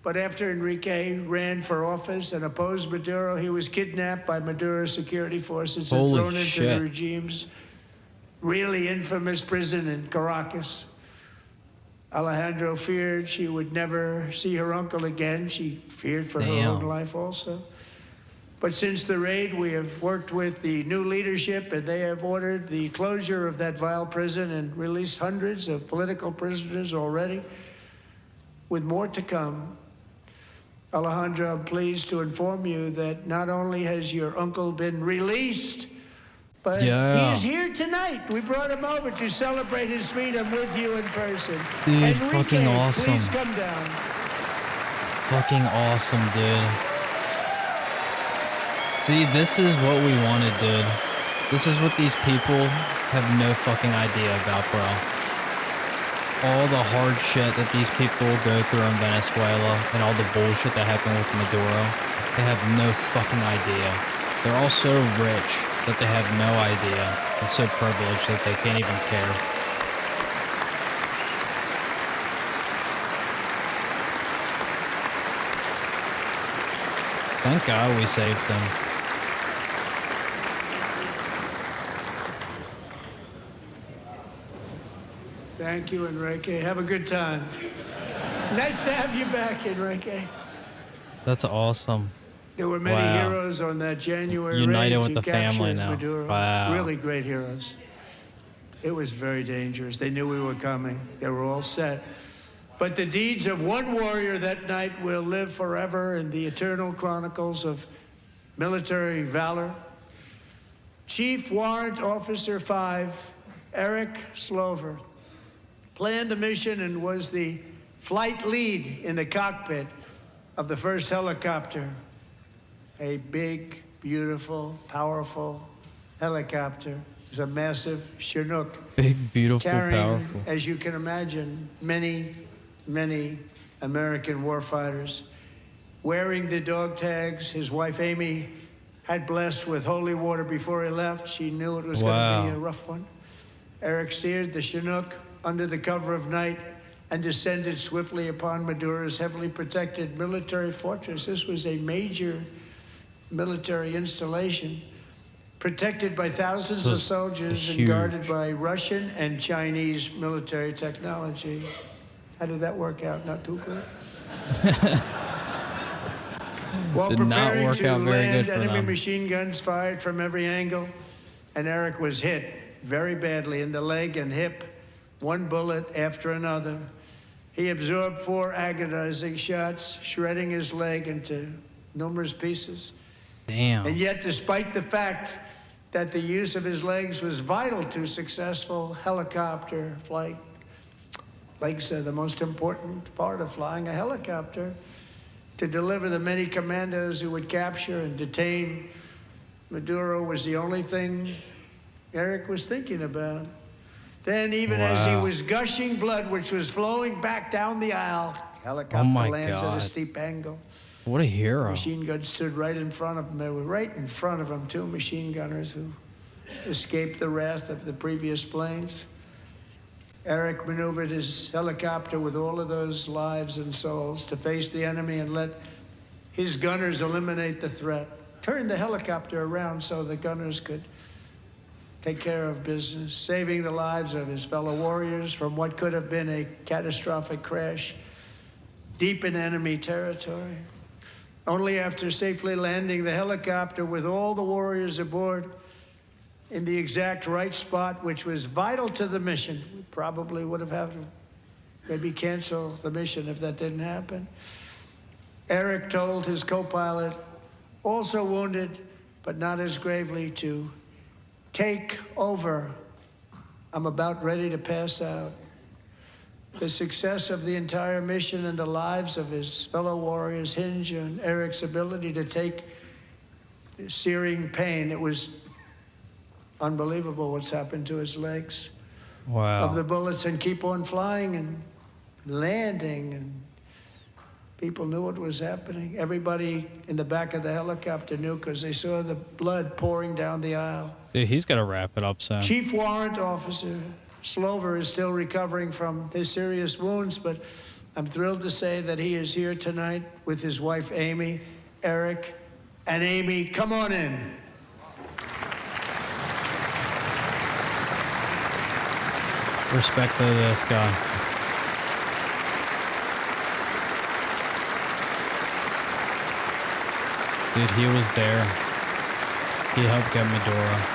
But after Enrique ran for office and opposed Maduro, he was kidnapped by Maduro's security forces and thrown into the regime's really infamous prison in Caracas. Alejandro feared she would never see her uncle again. She feared for her own life also. But since the raid, we have worked with the new leadership, and they have ordered the closure of that vile prison and released hundreds of political prisoners already, with more to come. Alejandro, I'm pleased to inform you that not only has your uncle been released, but he is here tonight. We brought him over to celebrate his freedom with you in person. Dude, Enrique, fucking awesome. please come down. Fucking awesome, dude. See, this is what we wanted, dude. This is what these people have no fucking idea about, bro. All the hard shit that these people go through in Venezuela and all the bullshit that happened with Maduro, they have no fucking idea. They're all so rich that they have no idea, and so privileged that they can't even care. Thank God we saved them. Thank you, Enrique. Have a good time. Nice to have you back, Enrique. That's awesome. There were many heroes on that January United raid with the to capture family now. Maduro. Wow. Really great heroes. It was very dangerous. They knew we were coming. They were all set. But the deeds of one warrior that night will live forever in the eternal chronicles of military valor. Chief Warrant Officer 5, Eric Slover, planned the mission and was the flight lead in the cockpit of the first helicopter. A big, beautiful, powerful helicopter. It was a massive Chinook. Big, beautiful, carrying, powerful. as you can imagine, many, many American warfighters. Wearing the dog tags, his wife Amy had blessed with holy water before he left. She knew it was going to be a rough one. Eric steered the Chinook under the cover of night and descended swiftly upon Maduro's heavily protected military fortress. This was a major military installation, protected by thousands of soldiers and guarded by Russian and Chinese military technology. How did that work out? Not too good? While preparing to land, enemy machine guns fired from every angle, and Eric was hit very badly in the leg and hip, one bullet after another. He absorbed 4 agonizing shots, shredding his leg into numerous pieces. Damn. And yet, despite the fact that the use of his legs was vital to successful helicopter flight, legs are the most important part of flying a helicopter, to deliver the many commandos who would capture and detain Maduro was the only thing Eric was thinking about. Then, even as he was gushing blood, which was flowing back down the aisle, helicopter lands at a steep angle. What a hero. Machine guns stood right in front of him. They were right in front of him, 2 machine gunners who escaped the wrath of the previous planes. Eric maneuvered his helicopter with all of those lives and souls to face the enemy and let his gunners eliminate the threat. Turned the helicopter around so the gunners could take care of business, saving the lives of his fellow warriors from what could have been a catastrophic crash deep in enemy territory. Only after safely landing the helicopter with all the warriors aboard in the exact right spot, which was vital to the mission. We probably would have had to maybe cancel the mission if that didn't happen. Eric told his co-pilot, also wounded, but not as gravely, to take over. I'm about ready to pass out. The success of the entire mission and the lives of his fellow warriors hinge on Eric's ability to take searing pain. It was unbelievable what's happened to his legs. Wow. Of the bullets and keep on flying and landing and People knew what was happening. Everybody in the back of the helicopter knew because they saw the blood pouring down the aisle. Dude, he's got to wrap it up soon. Chief Warrant Officer Slover is still recovering from his serious wounds, but I'm thrilled to say that he is here tonight with his wife, Amy, Eric, and Amy. Come on in. Respect to this guy. Dude, he was there. He helped get Medora.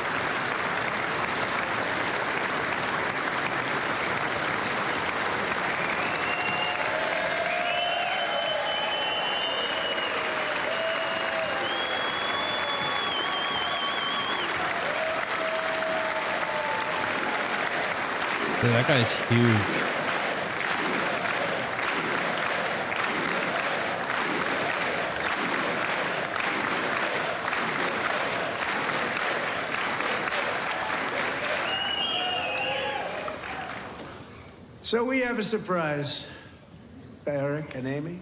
Dude, that guy's huge. So we have a surprise for Eric and Amy.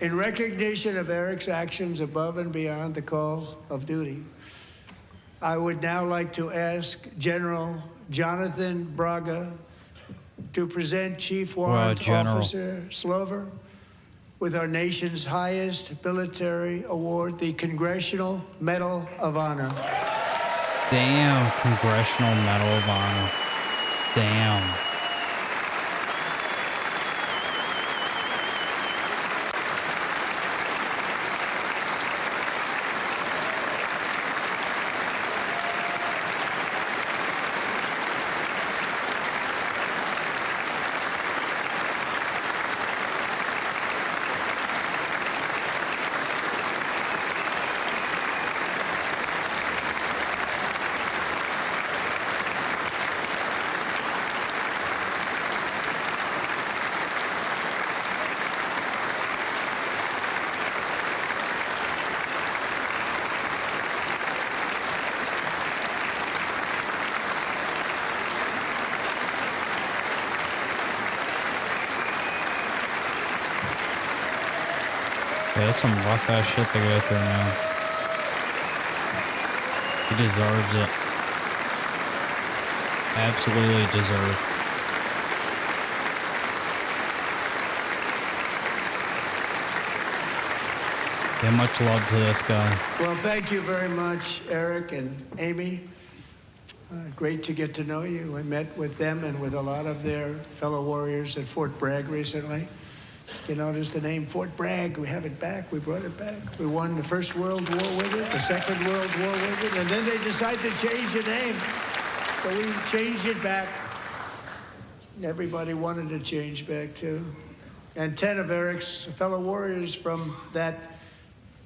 In recognition of Eric's actions above and beyond the call of duty, I would now like to ask General Jonathan Braga to present Chief Warrant Officer Slover with our nation's highest military award, the Congressional Medal of Honor. Damn, Congressional Medal of Honor. Damn. Yeah, that's some rough ass shit to go through now. He deserves it. Absolutely deserved. Yeah, much love to this guy. Well, thank you very much, Eric and Amy. Great to get to know you. I met with them and with a lot of their fellow warriors at Fort Bragg recently. You notice the name Fort Bragg, we have it back, we brought it back. We won the First World War with it, the Second World War with it, and then they decided to change the name. So we changed it back. Everybody wanted to change back too. And 10 of Eric's fellow warriors from that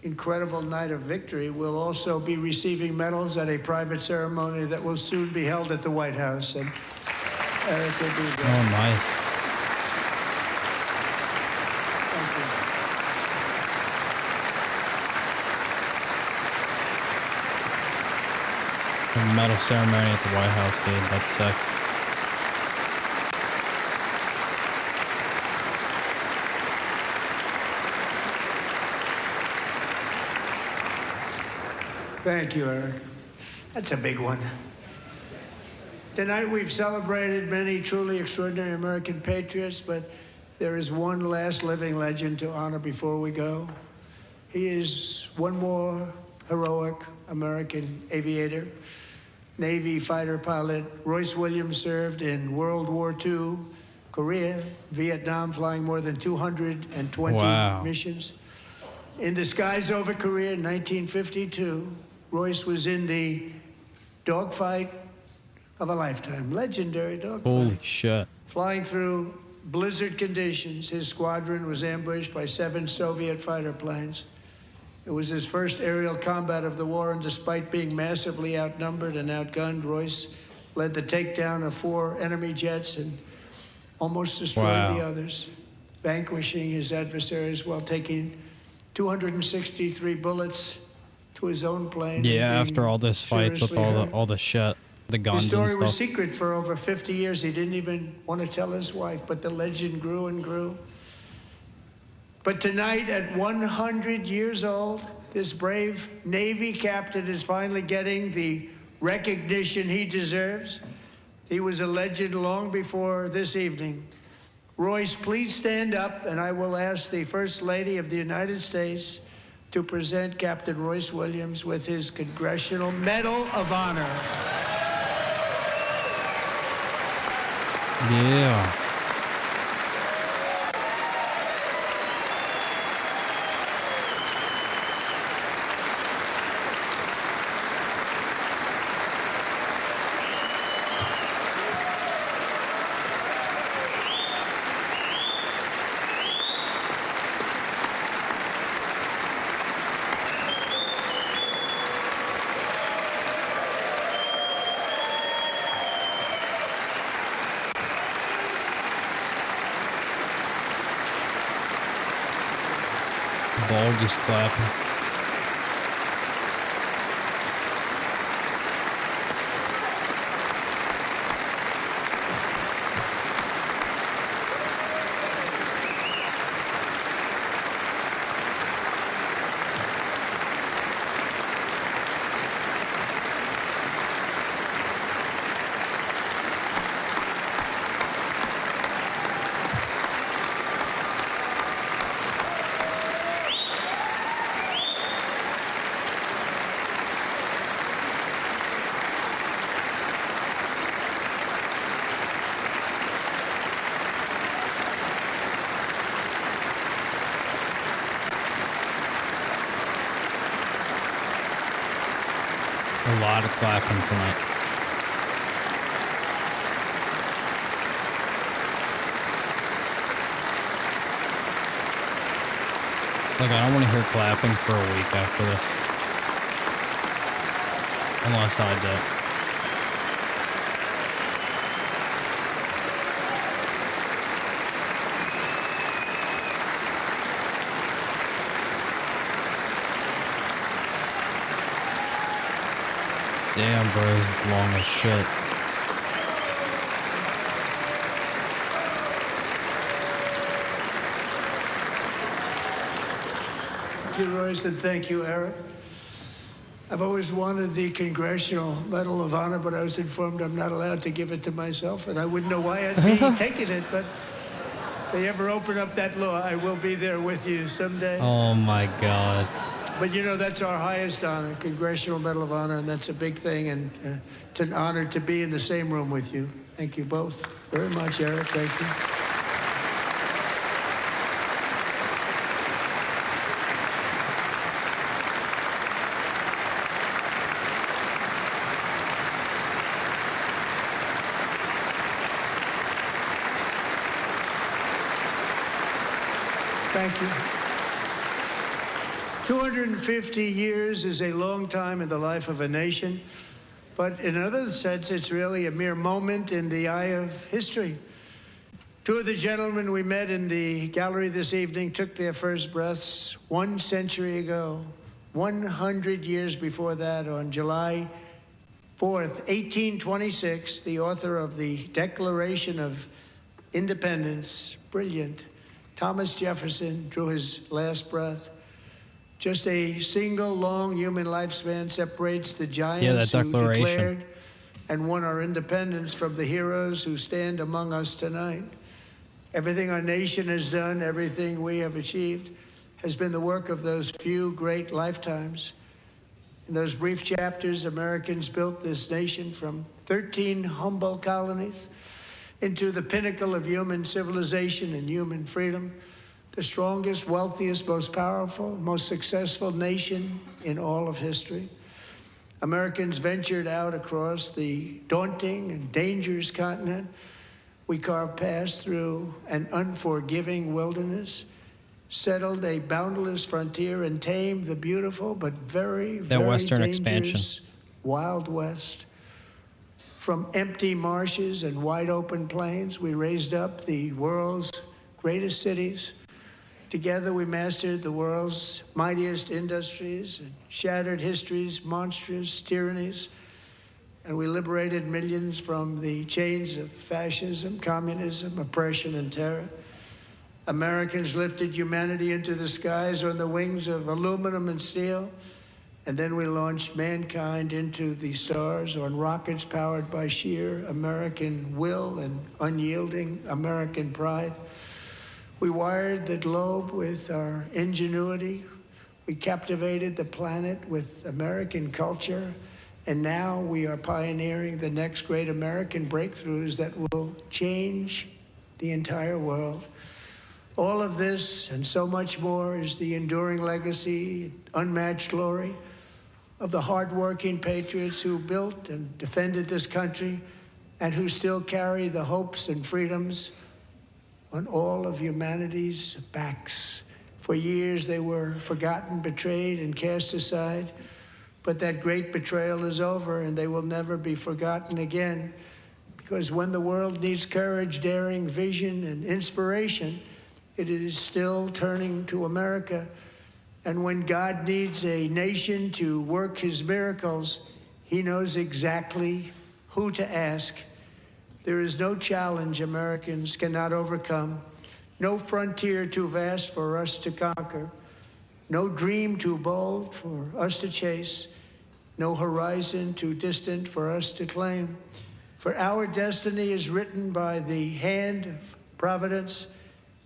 incredible night of victory will also be receiving medals at a private ceremony that will soon be held at the White House. And Eric will be there. Oh, nice. A medal ceremony at the White House, dude. That's sick. Thank you, Eric. That's a big one. Tonight we've celebrated many truly extraordinary American patriots, but there is one last living legend to honor before we go. He is one more heroic American aviator. Navy fighter pilot Royce Williams served in World War II, Korea, Vietnam, flying more than 220 missions. In the skies over Korea in 1952, Royce was in the dogfight of a lifetime, legendary dogfight. Holy shit. Flying through blizzard conditions, his squadron was ambushed by 7 Soviet fighter planes. It was his first aerial combat of the war, and despite being massively outnumbered and outgunned, Royce led the takedown of 4 enemy jets and almost destroyed the others, vanquishing his adversaries while taking 263 bullets to his own plane. Yeah, after all this fights with all the shit, the guns and stuff. His story was secret for over 50 years. He didn't even want to tell his wife, but the legend grew and grew. But tonight, at 100 years old, this brave Navy captain is finally getting the recognition he deserves. He was a legend long before this evening. Royce, please stand up, and I will ask the First Lady of the United States to present Captain Royce Williams with his Congressional Medal of Honor. Yeah. Ball just clapping. A lot of clapping tonight. Like, I don't want to hear clapping for a week after this. Unless I do. Damn, bro, it's long as shit. Thank you, Royce, and thank you, Eric. I've always wanted the Congressional Medal of Honor, but I was informed I'm not allowed to give it to myself, and I wouldn't know why I'd be taking it, but if they ever open up that law, I will be there with you someday. Oh my God. But you know, that's our highest honor, Congressional Medal of Honor, and that's a big thing, and it's an honor to be in the same room with you. Thank you both very much, Eric. Thank you. Thank you. 250 years is a long time in the life of a nation, but in another sense, it's really a mere moment in the eye of history. Two of the gentlemen we met in the gallery this evening took their first breaths 1 century ago, 100 years before that, on July 4th, 1826, the author of the Declaration of Independence, brilliant, Thomas Jefferson, drew his last breath. Just a single long human lifespan separates the giants who declared and won our independence from the heroes who stand among us tonight. Everything our nation has done, everything we have achieved, has been the work of those few great lifetimes. In those brief chapters, Americans built this nation from 13 humble colonies into the pinnacle of human civilization and human freedom, the strongest, wealthiest, most powerful, most successful nation in all of history. Americans ventured out across the daunting and dangerous continent. We carved paths through an unforgiving wilderness, settled a boundless frontier, and tamed the beautiful but very, very Western dangerous expansion. Wild West. From empty marshes and wide open plains, we raised up the world's greatest cities. Together, we mastered the world's mightiest industries and shattered history's monstrous tyrannies. And we liberated millions from the chains of fascism, communism, oppression, and terror. Americans lifted humanity into the skies on the wings of aluminum and steel. And then we launched mankind into the stars on rockets powered by sheer American will and unyielding American pride. We wired the globe with our ingenuity. We captivated the planet with American culture. And now we are pioneering the next great American breakthroughs that will change the entire world. All of this and so much more is the enduring legacy, unmatched glory of the hardworking patriots who built and defended this country and who still carry the hopes and freedoms on all of humanity's backs. For years they were forgotten, betrayed, and cast aside. But that great betrayal is over, and they will never be forgotten again. Because when the world needs courage, daring, vision, and inspiration, it is still turning to America. And when God needs a nation to work his miracles, he knows exactly who to ask. There is no challenge Americans cannot overcome, no frontier too vast for us to conquer, no dream too bold for us to chase, no horizon too distant for us to claim. For our destiny is written by the hand of providence,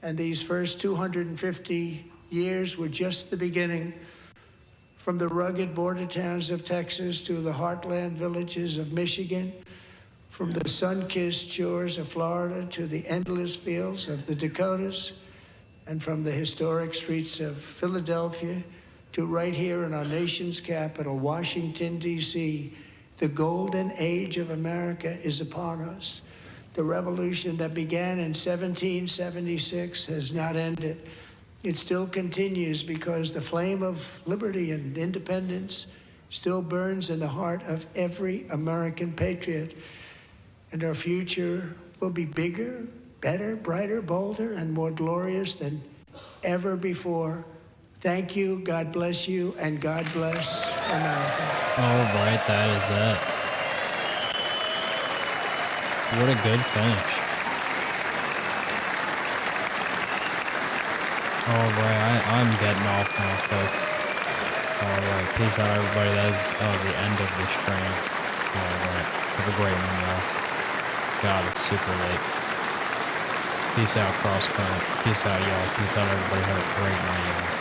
and these first 250 years were just the beginning. From the rugged border towns of Texas to the heartland villages of Michigan, from the sun-kissed shores of Florida to the endless fields of the Dakotas, and from the historic streets of Philadelphia to right here in our nation's capital, Washington, D.C., the golden age of America is upon us. The revolution that began in 1776 has not ended. It still continues because the flame of liberty and independence still burns in the heart of every American patriot. And our future will be bigger, better, brighter, bolder, and more glorious than ever before. Thank you, God bless you, and God bless America. All right, that is it. What a good finish. All right, I'm getting off now, folks. All right, peace out, everybody. That is the end of the stream. All right, have a great one, y'all. God, it's super late. Peace out, cross current. Peace out, y'all. Peace out, everybody. Have a great night, y'all.